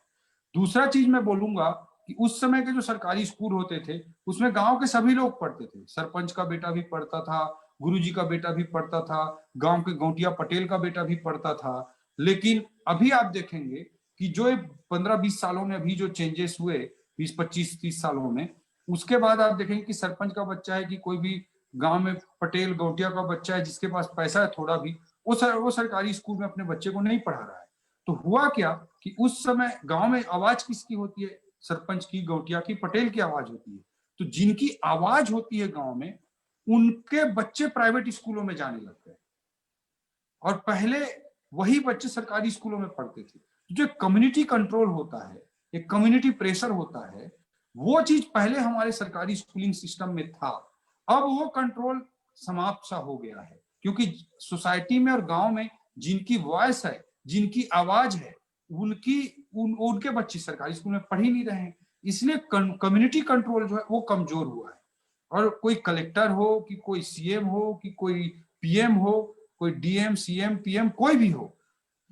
दूसरा चीज मैं बोलूंगा कि उस समय के जो सरकारी स्कूल होते थे उसमें गांव के सभी लोग पढ़ते थे, सरपंच का बेटा भी पढ़ता था, गुरुजी का बेटा भी पढ़ता था, गांव के गौटिया पटेल का बेटा भी पढ़ता था। लेकिन अभी आप देखेंगे कि जो 15-20 सालों में अभी जो चेंजेस हुए, 20-25-30 सालों में, उसके बाद आप देखेंगे कि सरपंच का बच्चा है कि कोई भी गांव में पटेल गौटिया का बच्चा है जिसके पास पैसा है थोड़ा भी, वो सरकारी स्कूल में अपने बच्चे को नहीं पढ़ा रहा है। तो हुआ क्या कि उस समय गांव में आवाज किसकी होती है? सरपंच की, गौटिया की, पटेल की आवाज होती है। तो जिनकी आवाज होती है गांव में, उनके बच्चे प्राइवेट स्कूलों में जाने लग गए और पहले वही बच्चे सरकारी स्कूलों में पढ़ते थे। जो कम्युनिटी कंट्रोल होता है, एक कम्युनिटी प्रेशर होता है, वो चीज पहले हमारे सरकारी स्कूलिंग सिस्टम में था, अब वो कंट्रोल समाप्त सा हो गया है, क्योंकि सोसाइटी में और गांव में जिनकी वॉइस है, जिनकी आवाज है, उनके बच्चे सरकारी स्कूल में पढ़ ही नहीं रहे हैं। इसलिए कम्युनिटी कंट्रोल जो है वो कमजोर हुआ है। और कोई कलेक्टर हो कि कोई सीएम हो कि कोई पीएम हो, कोई डीएम सीएम पीएम कोई भी हो,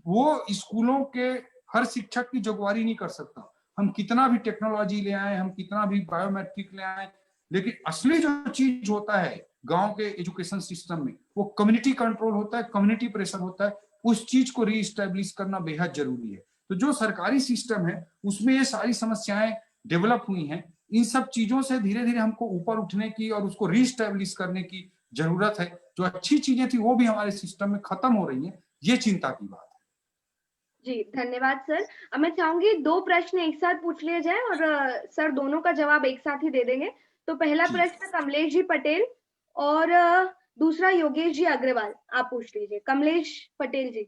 वो स्कूलों के हर शिक्षक की जोगवारी नहीं कर सकता। हम कितना भी टेक्नोलॉजी ले आए, हम कितना भी बायोमेट्रिक ले आए, लेकिन असली जो चीज होता है गांव के एजुकेशन सिस्टम में वो कम्युनिटी कंट्रोल होता है, कम्युनिटी प्रेशर होता है। उस चीज को रीइस्टेब्लिश करना बेहद जरूरी है। तो जो सरकारी सिस्टम है उसमें ये सारी समस्याएं डेवलप हुई हैं। इन सब चीजों से धीरे धीरे हमको ऊपर उठने की और उसको रीइस्टेब्लिश करने की जरूरत है। जो अच्छी चीजें थी वो भी हमारे सिस्टम में खत्म हो रही है, ये चिंता की बात है। जी धन्यवाद सर। अब मैं चाहूंगी 2 प्रश्न एक साथ पूछ लिए जाए और सर दोनों का जवाब एक साथ ही दे देंगे। तो पहला प्रश्न कमलेश जी पटेल और दूसरा योगेश जी अग्रवाल, आप पूछ लीजिए। कमलेश पटेल जी।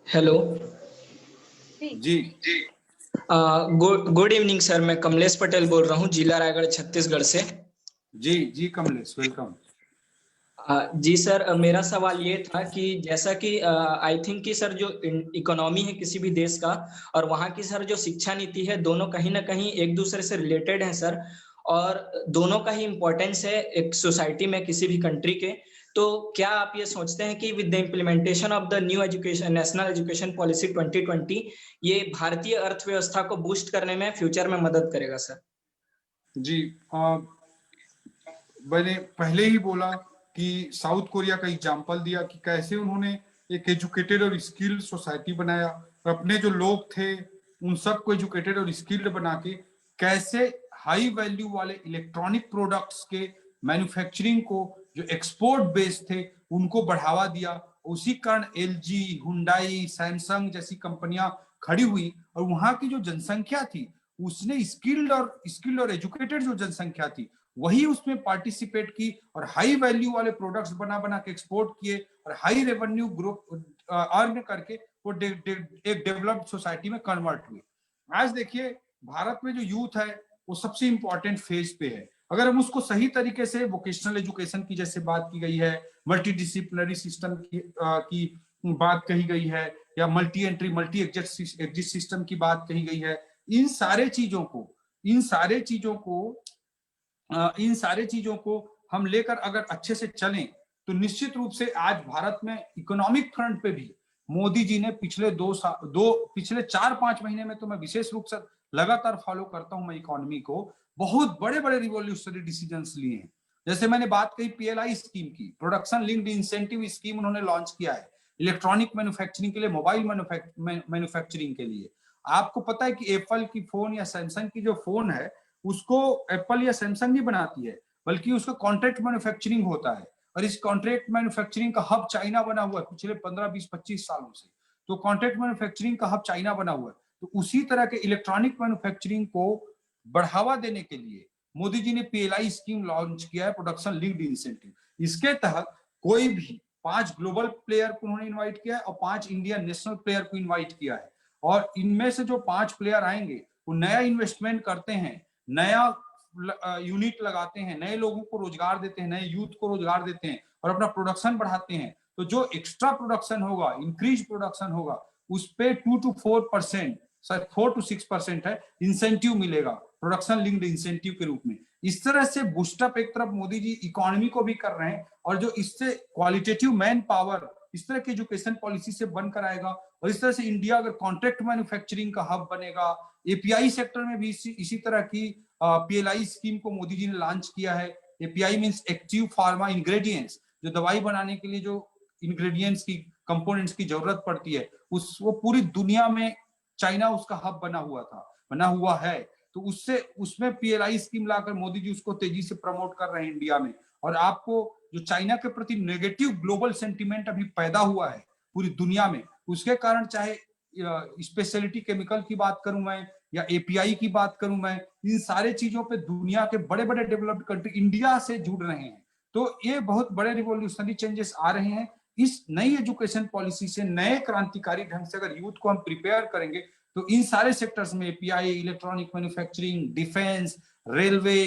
हेलो जी गुड इवनिंग सर, मैं कमलेश पटेल बोल रहा हूँ, जिला रायगढ़ छत्तीसगढ़ से। जी कमलेश, वेलकम। जी सर, मेरा सवाल ये था कि जैसा कि आई थिंक कि सर जो इकोनॉमी है किसी भी देश का और वहाँ की सर जो शिक्षा नीति है, दोनों कहीं ना कहीं एक दूसरे से रिलेटेड है सर, और दोनों का ही इम्पोर्टेंस है एक सोसाइटी में किसी भी कंट्री के। तो क्या आप ये सोचते हैं कि with the implementation of the new education national education policy 2020 ये भारतीय अर्थव्यवस्था को बूस्ट करने में फ्यूचर में मदद करेगा सर? जी मैंने पहले ही बोला कि साउथ कोरिया का एग्जाम्पल दिया कि कैसे उन्होंने एक एजुकेटेड और स्किल्ड सोसाइटी बनाया, अपने जो लोग थे उन सबको एजुकेटेड और स्किल्ड बना के कैसे हाई वैल्यू वाले इलेक्ट्रॉनिक प्रोडक्ट्स के मैन्युफैक्चरिंग को जो एक्सपोर्ट बेस्ड थे उनको बढ़ावा दिया। उसी कारण एलजी, हुंडई, सैमसंग जैसी कंपनियां खड़ी हुई और वहां की जो जनसंख्या थी उसने स्किल्ड और एजुकेटेड जो जनसंख्या थी वही उसमें पार्टिसिपेट की और हाई वैल्यू वाले प्रोडक्ट्स बना के एक्सपोर्ट किए और हाई रेवेन्यू ग्रोथ अर्न करके वो एक डेवलप्ड सोसाइटी में कन्वर्ट हुए। आज देखिए भारत में जो यूथ है वो सबसे इंपॉर्टेंट फेज पे है। अगर हम उसको सही तरीके से वोकेशनल एजुकेशन की जैसे बात की गई है, मल्टी डिसिप्लिनरी सिस्टम की बात कही गई है, या multi entry multi exit system की बात कही गई है, इन सारे चीजों को हम लेकर अगर अच्छे से चलें तो निश्चित रूप से आज भारत में इकोनॉमिक फ्रंट पे भी मोदी जी ने पिछले 4-5 महीने में, तो मैं विशेष रूप से लगातार फॉलो करता हूं मैं इकोनॉमी को, बहुत बड़े बड़े रिवॉल्यूशनरी डिसीजंस लिए हैं। जैसे मैंने बात कही पीएलआई स्कीम की, प्रोडक्शन लिंक्ड इंसेंटिव स्कीम उन्होंने लॉन्च किया है इलेक्ट्रॉनिक मैन्युफैक्चरिंग के लिए, मोबाइल मैन्युफैक्चरिंग के लिए। आपको पता है कि एप्पल की फोन या सैमसंग की जो फोन है उसको एप्पल या सैमसंग नहीं बनाती है, बल्कि उसका कॉन्ट्रैक्ट मैन्युफैक्चरिंग होता है। और इस कॉन्ट्रैक्ट मैन्युफैक्चरिंग का हब चाइना बना हुआ है पिछले 15-20-25 सालों से। तो कॉन्ट्रैक्ट मैन्युफैक्चरिंग का हब चाइना बना हुआ है। तो उसी तरह के इलेक्ट्रॉनिक मैन्युफैक्चरिंग को बढ़ावा देने के लिए मोदी जी ने पीएलआई स्कीम लॉन्च किया है, प्रोडक्शन लिंक्ड इंसेंटिव। इसके तहत कोई भी 5 ग्लोबल प्लेयर को उन्होंने इन्वाइट किया है और 5 इंडियन नेशनल प्लेयर को इन्वाइट किया है। और इनमें से जो 5 प्लेयर आएंगे वो नया इन्वेस्टमेंट करते हैं, नया यूनिट लगाते हैं, नए लोगों को रोजगार देते हैं, नए यूथ को रोजगार देते हैं और अपना प्रोडक्शन बढ़ाते हैं। तो जो एक्स्ट्रा प्रोडक्शन होगा, इंक्रीज प्रोडक्शन होगा, उस पे 2 to 4%, 4 to 6% है इंसेंटिव मिलेगा, प्रोडक्शन लिंक्ड इंसेंटिव के रूप में। इस तरह से बूस्टअप एक तरफ मोदी जी इकोनॉमी को भी कर रहे हैं और जो इससे क्वालिटेटिव मैन पावर इस तरह की एजुकेशन पॉलिसी से बनकर आएगा। और इस तरह से इंडिया अगर कॉन्ट्रैक्ट मैन्युफैक्चरिंग का हब बनेगा, एपीआई सेक्टर में भी इसी तरह की पीएलआई स्कीम को मोदी जी ने लॉन्च किया है। API means active pharma ingredients, जो दवाई बनाने के लिए जो इंग्रेडिएंट्स की कंपोनेंट्स की जरूरत पड़ती है, वो पूरी दुनिया में चाइना उसका हब बना हुआ है। तो उसमें पीएलआई स्कीम लाकर मोदी जी उसको तेजी से प्रमोट कर रहे हैं इंडिया में। और आपको जो चाइना के प्रति नेगेटिव ग्लोबल सेंटिमेंट अभी पैदा हुआ है पूरी दुनिया में, उसके कारण चाहे स्पेशलिटी केमिकल की बात करूं मैं या एपीआई की बात करूं मैं, इन सारे चीजों पे दुनिया के बड़े बड़े डेवलप्ड कंट्री इंडिया से जुड़ रहे हैं। तो ये बहुत बड़े रिवोल्यूशनरी चेंजेस आ रहे हैं। इस नई एजुकेशन पॉलिसी से नए क्रांतिकारी ढंग से अगर यूथ को हम प्रिपेयर करेंगे तो इन सारे सेक्टर्स में API, electronic manufacturing, defence, railway,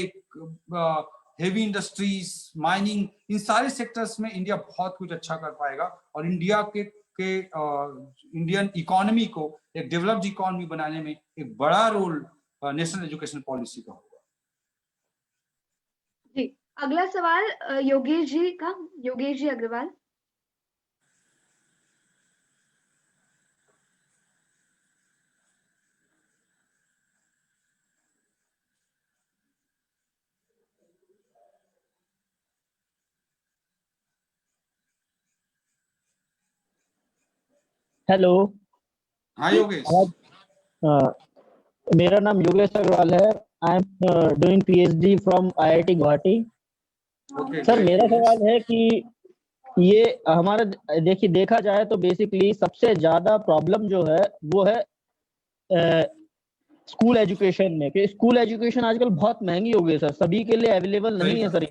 heavy industries, mining, इन सारे सेक्टर्स में इंडिया बहुत कुछ अच्छा कर पाएगा और इंडिया के इंडियन इकोनॉमी को एक डेवलप्ड इकोनॉमी बनाने में एक बड़ा रोल नेशनल एजुकेशन पॉलिसी का होगा। जी, अगला सवाल योगेश जी का, योगेश जी अग्रवाल। हेलो। हाँ योगेश। मेरा नाम योगेश अग्रवाल है। आई am doing PhD from IIT Guwahati. Sir मेरा सवाल है कि ये हमारा देखिए देखा जाए तो बेसिकली सबसे ज्यादा प्रॉब्लम जो है वो है स्कूल एजुकेशन में, कि स्कूल एजुकेशन आजकल बहुत महंगी हो गई है सर, सभी के लिए अवेलेबल नहीं है सर।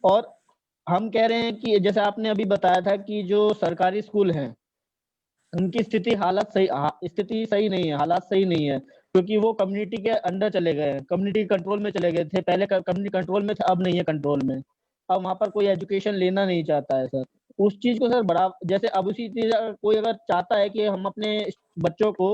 और हम कह रहे हैं कि जैसे आपने अभी बताया था कि जो सरकारी स्कूल हैं उनकी स्थिति सही नहीं है, हालात सही नहीं है, क्योंकि वो कम्युनिटी के अंडर चले गए हैं, कम्युनिटी कंट्रोल में चले गए थे। पहले कम्युनिटी कंट्रोल में थे, अब नहीं है कंट्रोल में। अब वहां पर कोई एजुकेशन लेना नहीं चाहता है सर। उस चीज को सर बड़ा, जैसे अब उसी चीज कोई अगर चाहता है कि हम अपने बच्चों को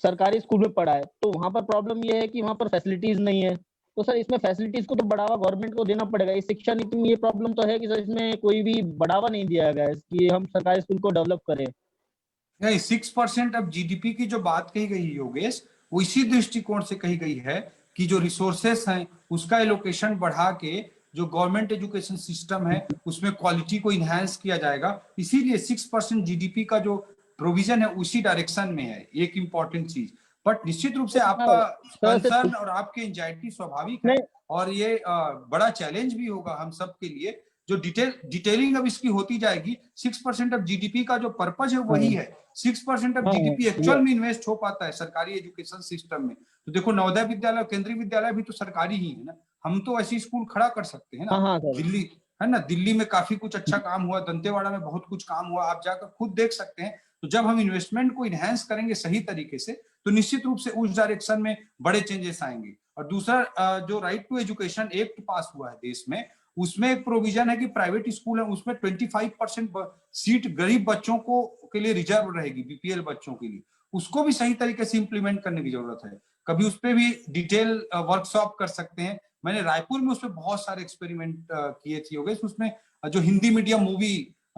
सरकारी स्कूल में पढ़ाए, तो वहां पर प्रॉब्लम ये है कि वहां पर फैसिलिटीज नहीं है। तो सर इसमें फैसिलिटीज को तो बढ़ावा गवर्नमेंट को देना पड़ेगा। इस शिक्षा नीति में ये प्रॉब्लम तो है कि सर इसमें कोई भी बढ़ावा नहीं दिया गया है कि हम सरकारी स्कूल को डेवलप करें। नहीं, 6% ऑफ जीडीपी की जो बात कही गई है योगेश, वो इसी दृष्टिकोण से कही गई है कि जो रिसोर्सेस हैं उसका एलोकेशन बढ़ा के जो गवर्नमेंट एजुकेशन सिस्टम है उसमें क्वालिटी को इनहैंस किया जाएगा। इसीलिए 6% जीडीपी का जो प्रोविजन है उसी डायरेक्शन में है, एक इंपॉर्टेंट चीज। बट निश्चित रूप से आपका कंसर्न और आपकी एंजाइटी स्वाभाविक है और ये बड़ा चैलेंज भी होगा हम सब के लिए। जो डिटेलिंग अब इसकी होती जाएगी। 6% ऑफ जीडीपी का जो पर्पज है वही है। 6% ऑफ जीडीपी एक्चुअल में इन्वेस्ट हो पाता है सरकारी एजुकेशन सिस्टम में। तो देखो नवोदय विद्यालय, केंद्रीय विद्यालय भी तो सरकारी ही है ना। हम तो ऐसी स्कूल खड़ा कर सकते हैं ना। दिल्ली है ना, दिल्ली में काफी कुछ अच्छा काम हुआ, दंतेवाड़ा में बहुत कुछ काम हुआ, आप जाकर खुद देख सकते हैं। तो जब हम इन्वेस्टमेंट को इनहैंस करेंगे सही तरीके से तो निश्चित रूप से उस डायरेक्शन में बड़े चेंजेस आएंगे। और दूसरा जो right to education act pass हुआ है देश में, उसमें एक प्रोविजन है कि प्राइवेट स्कूल है उसमें 25% सीट गरीब बच्चों को के लिए रिजर्व रहेगी, बीपीएल बच्चों के लिए। उसको भी सही तरीके से इंप्लीमेंट करने की जरूरत है। कभी उस पर भी डिटेल वर्कशॉप कर सकते हैं। मैंने रायपुर में उस पर बहुत सारे एक्सपेरिमेंट किए थे योगेश। उसमें जो हिंदी मीडियम मूवी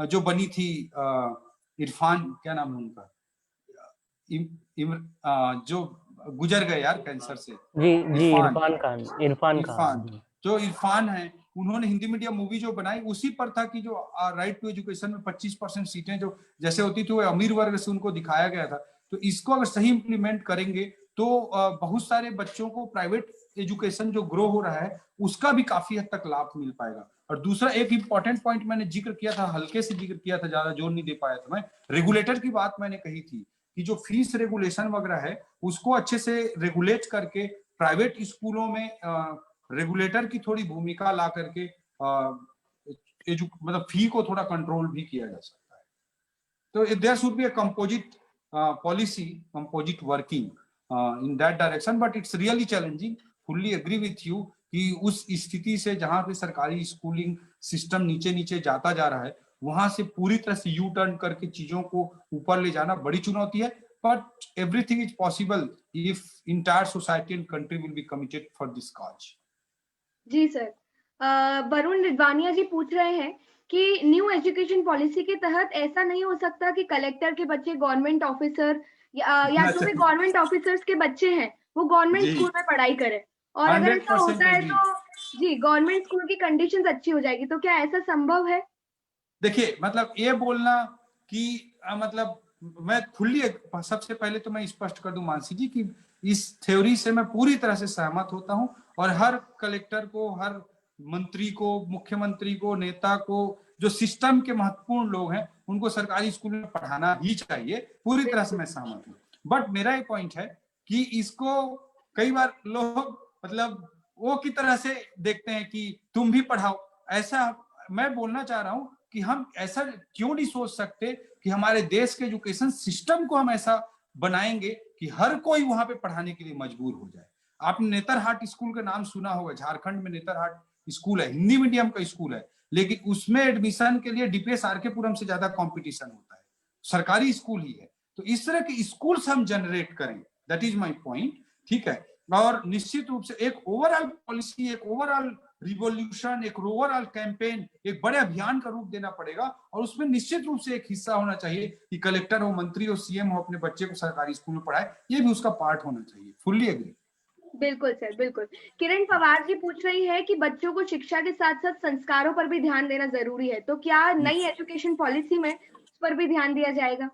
जो बनी थी, इरफान, क्या नाम है उनका, जो गुजर गए यार कैंसर से, जी इरफान खान। जो इरफान है, उन्होंने हिंदी मीडियम मूवी जो बनाई उसी पर था कि जो राइट टू एजुकेशन में 25% सीटें जो जैसे होती थी वो अमीर वर्ग से उनको दिखाया गया था। तो इसको अगर सही इंप्लीमेंट करेंगे तो बहुत सारे बच्चों को प्राइवेट एजुकेशन जो ग्रो हो रहा है उसका भी काफी हद तक लाभ मिल पाएगा। और दूसरा एक इंपॉर्टेंट पॉइंट मैंने जिक्र किया था, हल्के से जिक्र किया था, ज्यादा जोर नहीं दे पाया था मैं। रेगुलेटर की बात मैंने कही थी कि जो फीस रेगुलेशन वगैरह है उसको अच्छे से रेगुलेट करके प्राइवेट स्कूलों में रेगुलेटर की थोड़ी भूमिका ला करके मतलब फी को थोड़ा कंट्रोल भी किया जा सकता है। तो there should be a composite policy, composite working in that direction. But it's really challenging. Fully agree with you कि उस स्थिति से जहां पे सरकारी स्कूलिंग सिस्टम नीचे नीचे जाता जा रहा है वहां से पूरी तरह से यू टर्न करके चीजों को ऊपर ले जाना बड़ी चुनौती है। But everything is possible if entire society and country will be committed for this cause. जी सर, वरुण रिडवानिया जी पूछ रहे हैं कि न्यू एजुकेशन पॉलिसी के तहत ऐसा नहीं हो सकता कि कलेक्टर के बच्चे गवर्नमेंट ऑफिसर या जो भी गवर्नमेंट ऑफिसर्स के बच्चे हैं वो गवर्नमेंट स्कूल में पढ़ाई करें, और अगर ऐसा होता है तो जी गवर्नमेंट स्कूल की कंडीशंस अच्छी हो जाएगी, तो क्या ऐसा संभव है? देखिए, मतलब ये बोलना कि मतलब मैं फुल्ली, सबसे पहले तो मैं स्पष्ट कर दूं मानसी जी कि इस थ्योरी से मैं पूरी तरह से सहमत होता हूं और हर कलेक्टर को, हर मंत्री को, मुख्यमंत्री को, नेता को, जो सिस्टम के महत्वपूर्ण लोग हैं उनको सरकारी स्कूल में पढ़ाना ही चाहिए। पूरी तरह से मैं सहमत हूँ। बट मेरा ये पॉइंट है कि इसको कई बार लोग मतलब वो की तरह से देखते हैं कि तुम भी पढ़ाओ। ऐसा मैं बोलना चाह रहा हूं कि हम ऐसा क्यों नहीं सोच सकते कि हमारे देश के एजुकेशन सिस्टम को हम ऐसा बनाएंगे कि हर कोई वहां पे पढ़ाने के लिए मजबूर हो जाए। आपने नेतरहाट स्कूल का नाम सुना होगा, झारखंड में नेतरहाट स्कूल है, हिंदी मीडियम का स्कूल है, लेकिन उसमें एडमिशन के लिए डीपीएस आरकेपुरम से ज्यादा कंपटीशन होता है, सरकारी स्कूल ही है। तो इस तरह के स्कूल्स हम जनरेट करें, दैट इज माय पॉइंट, ठीक है। और निश्चित रूप से एक ओवरऑल पॉलिसी, एक ओवरऑल रिवॉल्यूशन, एक ओवरऑल कैंपेन, एक बड़े अभियान का रूप देना पड़ेगा, और उसमें निश्चित रूप से एक हिस्सा होना चाहिए कि कलेक्टर हो, मंत्री हो, सीएम हो अपने बच्चे को सरकारी स्कूल में पढ़ाए, ये भी उसका पार्ट होना चाहिए। Fully agree. बिल्कुल सर, बिल्कुल। किरण पवार जी पूछ रही है कि बच्चों को शिक्षा के साथ साथ संस्कारों पर भी ध्यान देना जरूरी है, तो क्या नई एजुकेशन पॉलिसी में उस पर भी ध्यान दिया जाएगा?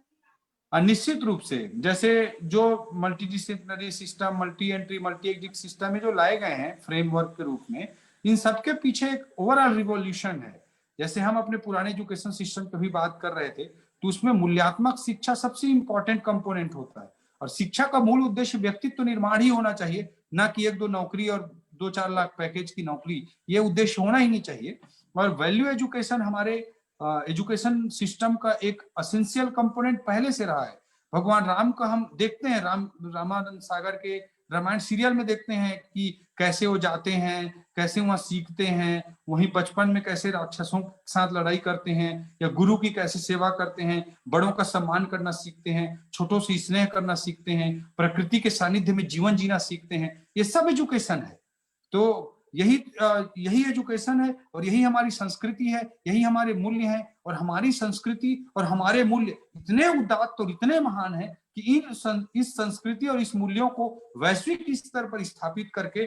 निश्चित रूप से, जैसे जो multi disciplinary system, multi entry, multi exit system में जो लाए गए हैं फ्रेमवर्क के रूप में, इन सबके पीछे एक ओवरऑल रिवॉल्यूशन है। जैसे हम अपने पुराने एजुकेशन सिस्टम की भी बात कर रहे थे, तो उसमें मूल्यात्मक शिक्षा सबसे इंपॉर्टेंट कंपोनेंट होता है, और शिक्षा का मूल उद्देश्य व्यक्तित्व निर्माण ही होना चाहिए, ना कि 1-2 नौकरी और 2-4 लाख पैकेज की नौकरी, ये उद्देश्य होना ही नहीं चाहिए। और वैल्यू एजुकेशन हमारे एजुकेशन सिस्टम का एक असेंशियल कंपोनेंट पहले से रहा है। भगवान राम का हम देखते हैं, रामानंद सागर के रामायण सीरियल में देखते हैं कि कैसे वो जाते हैं, कैसे वहां सीखते हैं, वहीं बचपन में कैसे राक्षसों के साथ लड़ाई करते हैं, या गुरु की कैसे सेवा करते हैं, बड़ों का सम्मान करना सीखते हैं, छोटों से स्नेह करना सीखते हैं, प्रकृति के सानिध्य में जीवन जीना सीखते हैं। ये सब एजुकेशन है। तो यही एजुकेशन है, और यही हमारी संस्कृति है, यही हमारे मूल्य हैं। और हमारी संस्कृति और हमारे मूल्य इतने उदात्त और इतने महान हैं कि इस संस्कृति और इस मूल्यों को वैश्विक स्तर पर स्थापित करके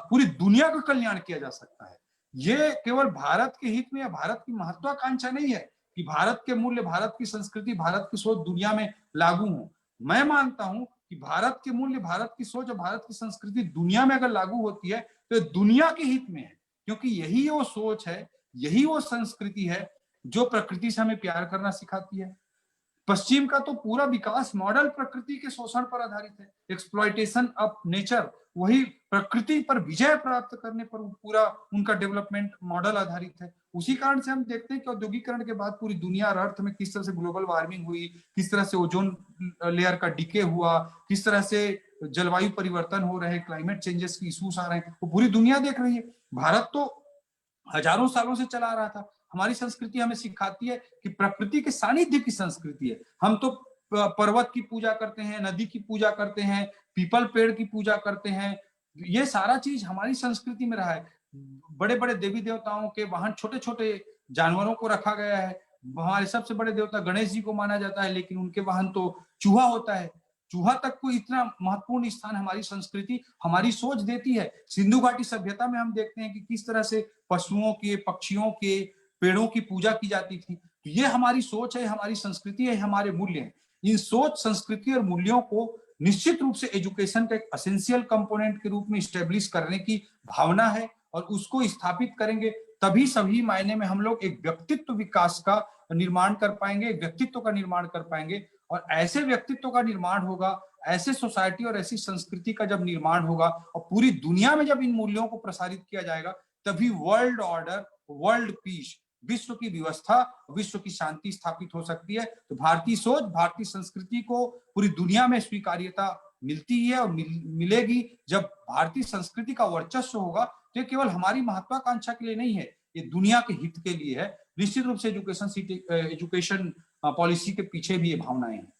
पूरी दुनिया का कल्याण किया जा सकता है। ये केवल भारत के हित में या भारत की महत्वाकांक्षा नहीं है कि भारत के मूल्य, भारत की संस्कृति, भारत की सोच दुनिया में लागू हो। मैं मानता हूं कि भारत के मूल्य, भारत की सोच और भारत की संस्कृति दुनिया में अगर लागू होती है तो दुनिया के हित में है, क्योंकि यही वो सोच है, यही वो संस्कृति है जो प्रकृति से हमें प्यार करना सिखाती है। पश्चिम का तो पूरा विकास मॉडल प्रकृति के शोषण पर आधारित है, एक्सप्लॉयटेशन ऑफ नेचर, वही प्रकृति पर विजय प्राप्त करने पर पूरा उनका डेवलपमेंट मॉडल आधारित है। उसी कारण से हम देखते हैं कि औद्योगिकरण के बाद पूरी दुनिया और अर्थ में किस तरह से ग्लोबल वार्मिंग हुई, किस तरह से ओजोन लेयर का डिके हुआ, किस तरह से जलवायु परिवर्तन हो रहे, क्लाइमेट चेंजेस की इश्यूज आ रहे हैं, वो पूरी दुनिया देख रही है। भारत तो हजारों सालों से चला रहा था। हमारी संस्कृति हमें सिखाती है कि प्रकृति के सानिध्य की संस्कृति है। हम तो पर्वत की पूजा करते हैं, नदी की पूजा करते हैं, पीपल पेड़ की पूजा करते हैं। ये सारा चीज हमारी संस्कृति में रहा है। बड़े बड़े देवी देवताओं के वाहन छोटे छोटे जानवरों को रखा गया है। हमारे सबसे बड़े देवता गणेश जी को माना जाता है, लेकिन उनके वाहन तो चूहा होता है। चूहा तक को इतना महत्वपूर्ण स्थान हमारी संस्कृति, हमारी सोच देती है। सिंधु घाटी सभ्यता में हम देखते हैं कि किस तरह से पशुओं के, पक्षियों के, पेड़ों की पूजा की जाती थी। तो ये हमारी सोच है, हमारी संस्कृति है, हमारे मूल्य हैं। इन सोच, संस्कृति और मूल्यों को निश्चित रूप से एजुकेशन का एक एसेंशियल कंपोनेंट के रूप में स्टैब्लिश करने की भावना है, और उसको स्थापित करेंगे तभी सभी मायने में हम लोग एक व्यक्तित्व विकास का निर्माण कर पाएंगे, व्यक्तित्व का निर्माण कर पाएंगे। और ऐसे व्यक्तित्व का निर्माण होगा, ऐसे सोसाइटी और ऐसी संस्कृति का जब निर्माण होगा और पूरी दुनिया में जब इन मूल्यों को प्रसारित किया जाएगा, तभी वर्ल्ड ऑर्डर, वर्ल्ड पीस, विश्व की व्यवस्था, विश्व की शांति स्थापित हो सकती है। तो भारतीय सोच, भारतीय संस्कृति को पूरी दुनिया में स्वीकार्यता मिलती है और मिलेगी जब भारतीय संस्कृति का वर्चस्व होगा। तो ये केवल हमारी महत्वाकांक्षा के लिए नहीं है, ये दुनिया के हित के लिए है। निश्चित रूप से एजुकेशन पॉलिसी के पीछे भी ये भावनाएं हैं।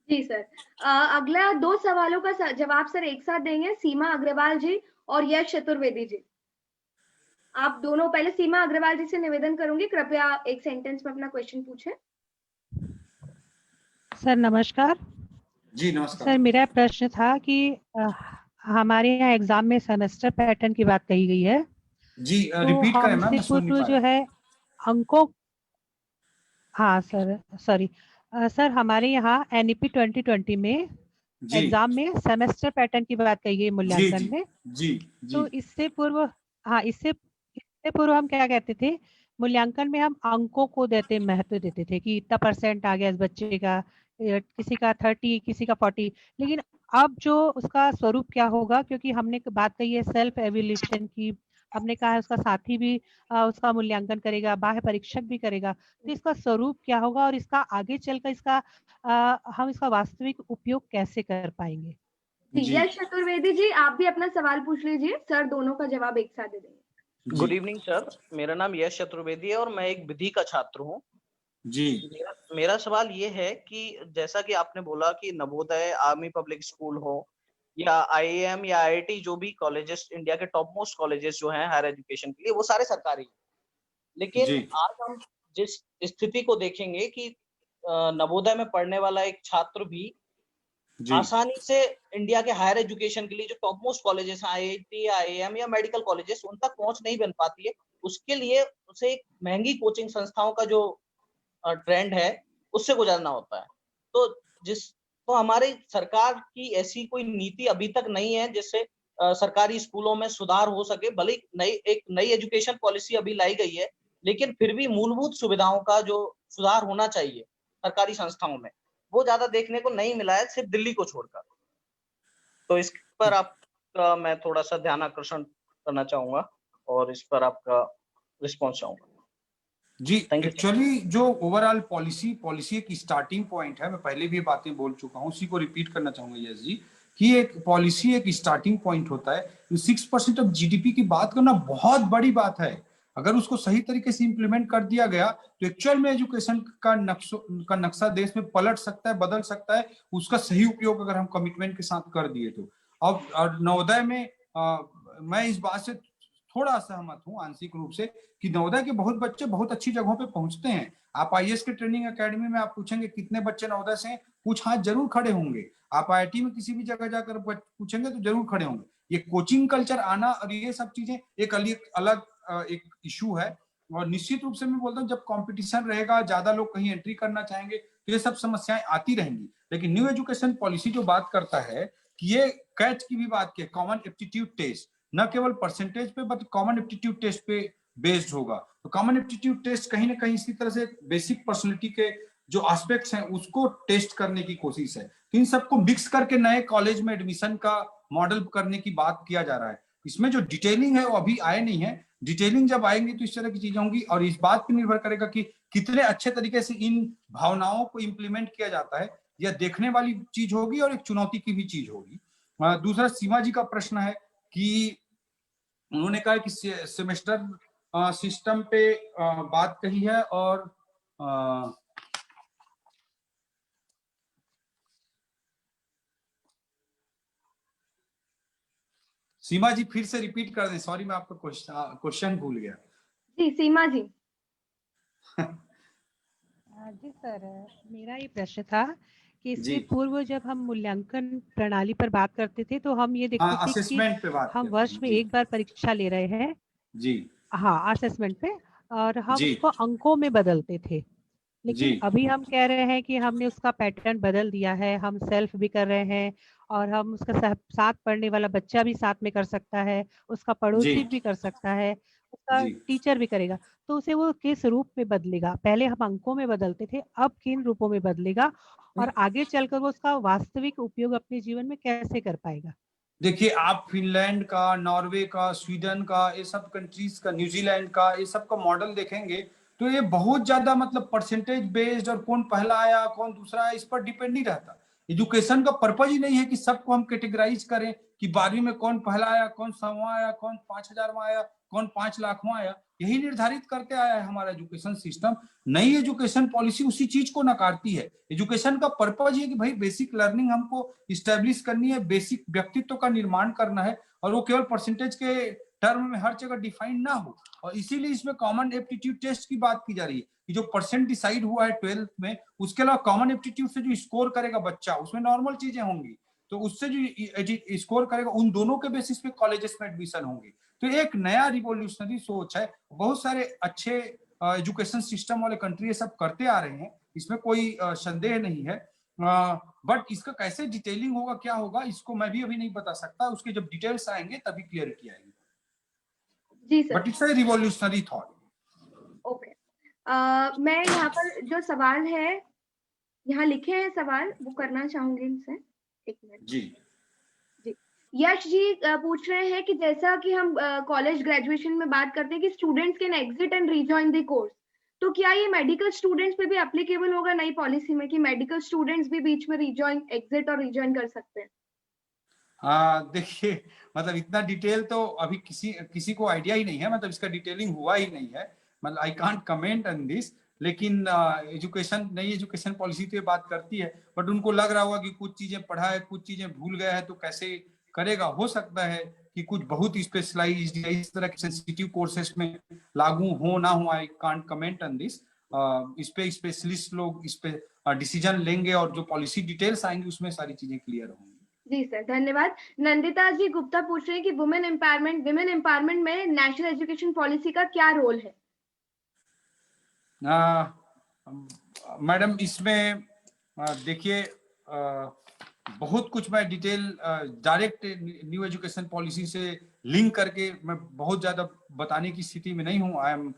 जी सर, अगला 2 सवालों का जवाब सर एक साथ देंगे, सीमा अग्रवाल जी और यश चतुर्वेदी जी। आप दोनों, पहले सीमा अग्रवाल जी से निवेदन करूंगी, कृपया एक सेंटेंस में अपना क्वेश्चन पूछें। सर नमस्कार। जी नमस्कार सर, मेरा प्रश्न था कि हमारे यहाँ एग्जाम में सेमेस्टर पैटर्न की बात कही गई है। जी रिपीट करें मैम, मैं सुन नहीं पाया। जो है अंकों, हाँ सर सॉरी सर, हमारे यहाँ एनईपी 2020 में एग्जाम में सेमेस्टर पैटर्न की बात कही गई मूल्यांकन में। जी तो इससे पूर्व, हाँ इससे पूर्व हम क्या कहते थे, मूल्यांकन में हम अंकों को महत्व देते थे कि इतना % आ गया इस बच्चे का, किसी का 30, किसी का 40, लेकिन अब जो उसका स्वरूप क्या होगा, क्योंकि हमने बात कही है सेल्फ एवेल्यूशन की, हमने कहा है उसका साथी भी उसका मूल्यांकन करेगा, बाह्य परीक्षक भी करेगा, तो इसका स्वरूप क्या होगा और इसका आगे चलकर इसका हम इसका वास्तविक उपयोग कैसे कर पाएंगे? यश चतुर्वेदी जी, आप भी अपना सवाल पूछ लीजिए, सर दोनों का जवाब एक साथ दे देंगे। गुड इवनिंग सर, मेरा नाम यश चतुर्वेदी है और मैं एक विधि का छात्र हूँ जी। मेरा सवाल ये है कि जैसा कि आपने बोला कि नवोदय, आर्मी पब्लिक स्कूल हो या आईएएम या आईआईटी, जो भी कॉलेजेस इंडिया के टॉप मोस्ट कॉलेजेस जो हैं हायर एजुकेशन के लिए, वो सारे सरकारी हैं। लेकिन आज हम जिस स्थिति को देखेंगे कि नवोदय में पढ़ने वाला एक छात्र भी आसानी से इंडिया के हायर एजुकेशन के लिए जो टॉप मोस्ट कॉलेजेस हैं, आईआईटी, आईएएम या मेडिकल कॉलेजेस, उन तक पहुंच नहीं बन पाती है। उसके लिए उसे एक महंगी कोचिंग संस्थाओं का जो ट्रेंड है उससे गुजरना होता है। तो हमारी सरकार की ऐसी कोई नीति अभी तक नहीं है जिससे सरकारी स्कूलों में सुधार हो सके। भले एक नई एजुकेशन पॉलिसी अभी लाई गई है, लेकिन फिर भी मूलभूत सुविधाओं का जो सुधार होना चाहिए सरकारी संस्थाओं में, वो ज्यादा देखने को नहीं मिला है, सिर्फ दिल्ली को छोड़कर। तो इस पर आपका मैं थोड़ा सा ध्यान आकर्षण करना चाहूंगा और इस पर आपका रिस्पॉन्स चाहूंगा। जी, एक्चुअली जो ओवरऑल पॉलिसी एक स्टार्टिंग पॉइंट है, मैं पहले भी बातें बोल चुका हूं, उसी को रिपीट करना चाहूंगा यस जी, कि एक पॉलिसी एक स्टार्टिंग पॉइंट होता है। 6% ऑफ जीडीपी की बात करना बहुत बड़ी बात है। अगर उसको सही तरीके से इंप्लीमेंट कर दिया गया तो एक्चुअल में एजुकेशन का नक्शा देश में पलट सकता है, बदल सकता है, उसका सही उपयोग अगर हम कमिटमेंट के साथ कर दिए तो। अब नवोदय में मैं इस बात से थोड़ा असहमत हूं आंशिक रूप से कि नवोदय के बहुत बच्चे बहुत अच्छी जगहों पे पहुंचते हैं। आप आईएएस के ट्रेनिंग एकेडमी में आप पूछेंगे कितने बच्चे नवोदय से, कुछ हाथ जरूर खड़े होंगे। आप आईआईटी में किसी भी जगह जाकर पूछेंगे तो जरूर खड़े होंगे। ये कोचिंग कल्चर आना और ये सब चीजें एक अलग एक इशू है, और निश्चित रूप से मैं बोलता हूँ जब कंपटीशन रहेगा, ज्यादा लोग कहीं एंट्री करना चाहेंगे तो ये सब समस्याएं आती रहेंगी। लेकिन न्यू एजुकेशन पॉलिसी जो बात करता है कि ये कैट की भी बात की, कॉमन एप्टीट्यूड टेस्ट, न केवल परसेंटेज पे बट कॉमन एप्टीट्यूड टेस्ट पे बेस्ड होगा। तो कॉमन एप्टीट्यूड टेस्ट कहीं ना कहीं इसी तरह से बेसिक पर्सनालिटी के जो एस्पेक्ट्स हैं उसको टेस्ट करने की कोशिश है। तो इन सबको मिक्स करके नए कॉलेज में एडमिशन का मॉडल करने की बात किया जा रहा है। इसमें जो डिटेलिंग है वो अभी आए नहीं है। डिटेलिंग जब आएंगी तो इस तरह की चीजें होंगी, और इस बात पर निर्भर करेगा कि कितने अच्छे तरीके से इन भावनाओं को इम्प्लीमेंट किया जाता है। यह देखने वाली चीज होगी और एक चुनौती की भी चीज होगी। दूसरा सीमा जी का प्रश्न है कि उन्होंने कहा कि सेमेस्टर सिस्टम पे बात कही है, और सीमा जी फिर से रिपीट कर दें, सॉरी मैं आपका क्वेश्चन भूल गया। जी सीमा जी। जी सर, मेरा ये प्रश्न था कि इससे पूर्व जब हम मूल्यांकन प्रणाली पर बात करते थे तो हम ये देखते थे कि हम वर्ष में एक बार परीक्षा ले रहे हैं जी, हाँ असेसमेंट पे, और हम उसको अंकों में बदलते थे। लेकिन अभी हम कह रहे हैं कि हमने उसका पैटर्न बदल दिया है, हम सेल्फ भी कर रहे हैं और हम उसका साथ पढ़ने वाला बच्चा भी साथ में कर सकता है, उसका पड़ोसी भी कर सकता है, उसका टीचर भी करेगा। तो उसे वो किस रूप में बदलेगा? पहले हम अंकों में बदलते थे, अब किन रूपों में बदलेगा और आगे चलकर वो उसका वास्तविक उपयोग अपने जीवन में कैसे कर पाएगा? देखिए, आप फिनलैंड का, नॉर्वे का, स्वीडन का, ये सब कंट्रीज का, न्यूजीलैंड का, ये सब का मॉडल देखेंगे तो ये बहुत ज्यादा मतलब परसेंटेज बेस्ड और कौन पहला आया कौन दूसरा आया इस पर डिपेंड नहीं रहता। एजुकेशन का पर्पज ही नहीं है कि सबको हम कैटेगराइज करें कि 12वीं में कौन पहला आया, कौन 100वां आया, कौन 5000वां आया, कौन 5 लाखवां आया। यही निर्धारित करते आया है हमारा एजुकेशन सिस्टम। नई एजुकेशन पॉलिसी उसी चीज को नकारती है। एजुकेशन का पर्पज ये कि भाई बेसिक लर्निंग हमको इस्टेब्लिश करनी है, बेसिक व्यक्तित्व का निर्माण करना है, और वो केवल परसेंटेज के टर्म में हर जगह डिफाइन ना हो। और इसीलिए इसमें कॉमन एप्टीट्यूड टेस्ट की बात की जा रही है कि जो परसेंट डिसाइड हुआ है 12th में, उसके अलावा कॉमन एप्टीट्यूड से जो स्कोर करेगा बच्चा, उसमें नॉर्मल चीजें होंगी, तो उससे जो स्कोर करेगा उन दोनों के बेसिस पे कॉलेजेस में एडमिशन होंगे। तो एक नया रिवोल्यूशनरी सोच है। बहुत सारे अच्छे एजुकेशन सिस्टम वाले कंट्री ये सब करते आ रहे हैं, इसमें कोई संदेह नहीं है। बट इसका कैसे डिटेलिंग होगा, क्या होगा, इसको मैं भी अभी नहीं बता सकता। उसके जब डिटेल्स आएंगे तभी क्लियरिटी आएगी। जी sir, but it's a revolutionary thought. Okay, मैं यहाँ पर जो सवाल है यहाँ लिखे हैं सवाल, वो करना चाहूंगी इनसे। एक मिनट जी। यश जी पूछ रहे हैं कि जैसा कि हम कॉलेज ग्रेजुएशन में बात करते हैं कि students can exit and rejoin the course, तो क्या ये मेडिकल स्टूडेंट्स पे भी एप्लीकेबल होगा नई पॉलिसी में कि मेडिकल स्टूडेंट्स भी बीच में रीजॉइन एग्जिट और रीजॉइन कर सकते हैं? देखिए, मतलब इतना डिटेल तो अभी किसी को आइडिया ही नहीं है, मतलब इसका डिटेलिंग हुआ ही नहीं है, मतलब I can't comment on this. लेकिन नई एजुकेशन पॉलिसी तो ये बात करती है, बट उनको लग रहा होगा कि कुछ चीजें पढ़ा है, कुछ चीजें भूल गया है, तो कैसे करेगा। हो सकता है कि कुछ बहुत स्पेशलाइज्ड या इस तरह के सेंसिटिव कोर्सेस में लागू हो ना हो, I can't comment on this. इस पे स्पेशलिस्ट लोग इस पे डिसीजन लेंगे और जो पॉलिसी डिटेल्स आएंगी उसमें सारी चीजें क्लियर होंगी। जी सर, धन्यवाद। नंदिता जी गुप्ता पूछ रहे हैं कि वुमेन एम्पावरमेंट में नेशनल एजुकेशन पॉलिसी का क्या रोल है? मैडम, इसमें देखिए, बहुत कुछ मैं detail direct new education policy से लिंक करके मैं बहुत ज्यादा बताने की स्थिति में नहीं हूं। I am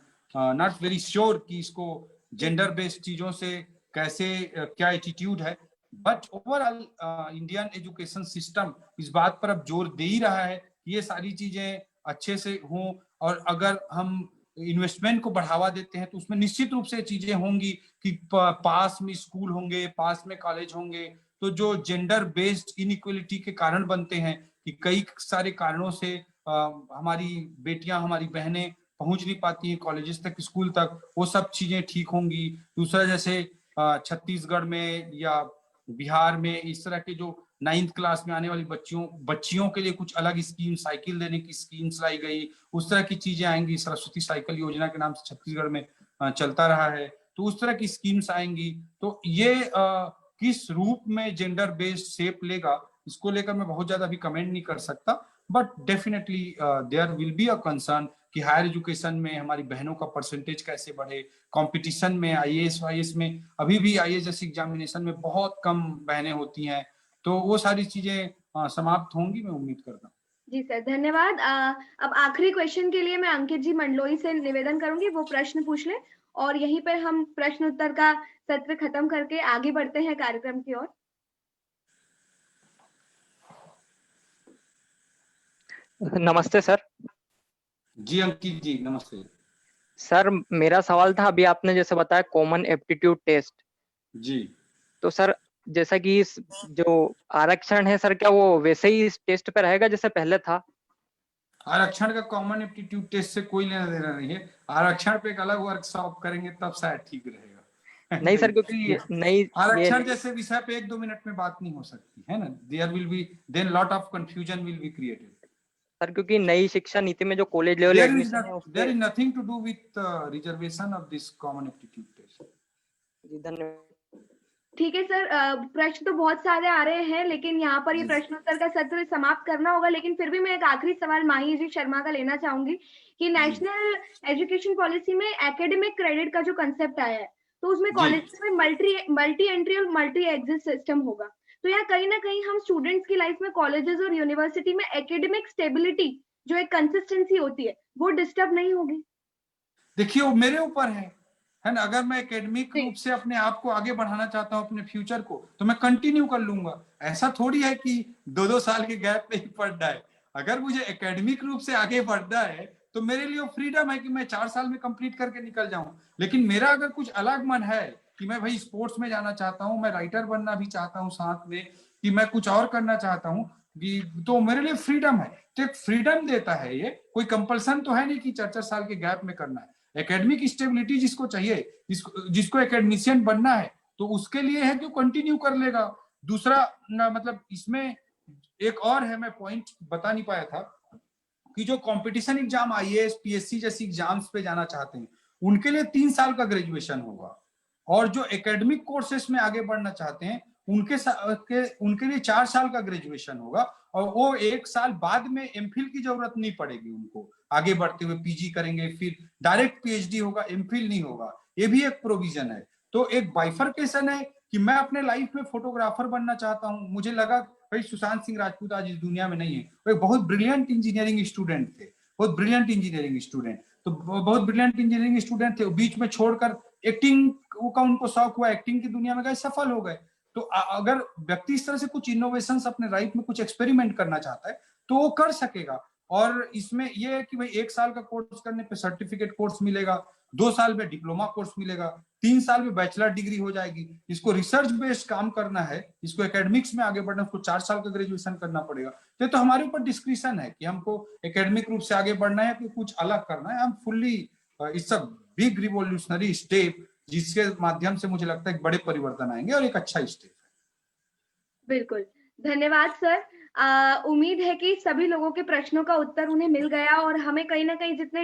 not very sure कि इसको जेंडर बेस्ड चीजों से कैसे क्या एटीट्यूड है, but overall Indian education system इस बात पर अब जोर दे ही रहा है कि ये सारी चीजें अच्छे से हों, और अगर हम इन्वेस्टमेंट को बढ़ावा देते हैं तो उसमें निश्चित रूप से चीजें होंगी कि पास में स्कूल होंगे, पास में कॉलेज होंगे, तो जो जेंडर बेस्ड इनइक्वलिटी के कारण बनते हैं कि कई सारे कारणों से हमारी बेटियां, हमारी बहनें पहुंच नहीं पाती हैं कॉलेजेस तक, स्कूल तक, वो सब चीजें ठीक होंगी। दूसरा, जैसे छत्तीसगढ़ में या बिहार में इस तरह के जो 9th क्लास में आने वाली बच्चियों के लिए कुछ अलग स्कीम, साइकिल देने की स्कीम्स लाई गई, उस तरह की चीजें आएंगी। सरस्वती साइकिल योजना के नाम से छत्तीसगढ़ में चलता रहा है, तो उस तरह की स्कीम्स आएंगी। तो ये किस रूप में जेंडर बेस्ड शेप लेगा, इसको लेकर मैं बहुत ज्यादा अभी कमेंट नहीं कर सकता, but definitely there will be a concern कि हायर एजुकेशन में हमारी बहनों का परसेंटेज कैसे बढ़े। कंपटीशन में आईएएस वाईएएस में अभी भी आईएएस एग्जामिनेशन में बहुत कम बहनें होती हैं, तो वो सारी चीजें समाप्त होंगी, मैं उम्मीद करता हूँ। जी सर, धन्यवाद। अब आखिरी क्वेश्चन के लिए मैं अंकित जी मंडलोई से निवेदन करूंगी वो प्रश्न पूछ ले, और यहीं पर हम प्रश्न उत्तर का सत्र खत्म करके आगे बढ़ते हैं कार्यक्रम की ओर। नमस्ते सर। जी अंकित जी, नमस्ते सर। मेरा सवाल था, अभी आपने जैसे बताया कॉमन एप्टीट्यूड टेस्ट जी, तो सर जैसा कि इस जो आरक्षण है सर, क्या वो वैसे ही इस टेस्ट पे रहेगा जैसे पहले था? आरक्षण का कॉमन एप्टीट्यूड टेस्ट से कोई लेना देना नहीं है। आरक्षण पे एक अलग वर्कशॉप करेंगे तब शायद ठीक रहेगा। नहीं सर, क्योंकि नई आरक्षण जैसे विषय पे 1-2 मिनट में बात नहीं हो सकती है ना, there will be then lot of confusion will be created sir, क्योंकि नई शिक्षा नीति में जो कॉलेज लेवल एडमिशन है there is nothing to do with reservation of this common aptitude test. जी धन्यवाद। ठीक है सर, प्रश्न तो बहुत सारे आ रहे हैं, लेकिन यहाँ पर ये प्रश्नोत्तर का सत्र समाप्त करना होगा। लेकिन फिर भी मैं एक आखिरी सवाल माही जी शर्मा का लेना चाहूंगी कि नेशनल एजुकेशन पॉलिसी में एकेडमिक क्रेडिट का जो कंसेप्ट आया है, तो उसमें कॉलेज में मल्टी एंट्री और मल्टी एग्जिट सिस्टम होगा, तो यहाँ कहीं ना कहीं हम स्टूडेंट्स की लाइफ में कॉलेजेस और यूनिवर्सिटी में एकेडमिक स्टेबिलिटी जो एक कंसिस्टेंसी होती है वो डिस्टर्ब नहीं होगी? देखिए, वो मेरे ऊपर है ना। अगर मैं एकेडमिक रूप से अपने आप को आगे बढ़ाना चाहता हूँ, अपने फ्यूचर को, तो मैं कंटिन्यू कर लूंगा। ऐसा थोड़ी है कि 2-2 साल के गैप पे ही पढ़ना है। अगर मुझे एकेडमिक रूप से आगे बढ़ना है तो मेरे लिए फ्रीडम है कि मैं 4 साल में कंप्लीट करके निकल जाऊं। लेकिन मेरा अगर कुछ अलग मन है कि मैं भाई स्पोर्ट्स में जाना चाहता हूँ, मैं राइटर बनना भी चाहता हूँ, साथ में कि मैं कुछ और करना चाहता हूँ, तो मेरे लिए फ्रीडम है। तो एक फ्रीडम देता है ये, कोई कंपल्सन तो है नहीं कि 4-4 साल के गैप में करना है। एकेडमिक स्टेबिलिटी जिसको चाहिए, जिसको एकेडमिशियन बनना है, तो उसके लिए है कि कंटिन्यू कर लेगा। दूसरा मतलब इसमें एक और है, मैं पॉइंट बता नहीं पाया था कि जो कंपटीशन एग्जाम आईएएस पीएससी जैसी एग्जाम्स पे जाना चाहते हैं उनके लिए 3 साल का ग्रेजुएशन होगा, और जो एकेडमिक कोर्सेस में आगे बढ़ना चाहते हैं उनके लिए 4 साल का ग्रेजुएशन होगा, और वो 1 साल बाद में एमफिल की जरूरत नहीं पड़ेगी उनको। आगे बढ़ते हुए पीजी करेंगे, फिर डायरेक्ट पीएचडी होगा, एमफिल नहीं होगा। ये भी एक प्रोविजन है। तो एक बाइफर्केशन है कि मैं अपने लाइफ में फोटोग्राफर बनना चाहता हूँ। मुझे लगा भाई सुशांत सिंह राजपूत आज इस दुनिया में नहीं है, वो एक बहुत ब्रिलियंट इंजीनियरिंग स्टूडेंट थे, बहुत ब्रिलियंट इंजीनियरिंग स्टूडेंट थे, बीच में छोड़कर एक्टिंग का उनको शौक हुआ, एक्टिंग की दुनिया में गए, सफल हो गए। तो अगर व्यक्ति इस तरह से कुछ इनोवेशन अपने लाइफ में कुछ एक्सपेरिमेंट करना चाहता है तो वो कर सकेगा। और इसमें ये है कि भाई 1 साल का कोर्स करने पे सर्टिफिकेट कोर्स मिलेगा, 2 साल में डिप्लोमा कोर्स मिलेगा, 3 साल में बैचलर डिग्री हो जाएगी। इसको रिसर्च बेस्ड काम करना है, इसको एकेडमिक्स में आगे बढ़ना, उसको 4 साल का ग्रेजुएशन करना पड़ेगा। तो हमारे ऊपर डिस्क्रिप्शन है कि हमको एकेडमिक रूप से आगे बढ़ना है कि कुछ अलग करना है। हम fully it's a big revolutionary step, जिसके माध्यम से मुझे लगता है बड़े परिवर्तन आएंगे और एक अच्छा स्टेप है। बिल्कुल, धन्यवाद सर। उम्मीद है कि सभी लोगों के प्रश्नों का उत्तर उन्हें मिल गया और हमें कहीं ना कहीं जितने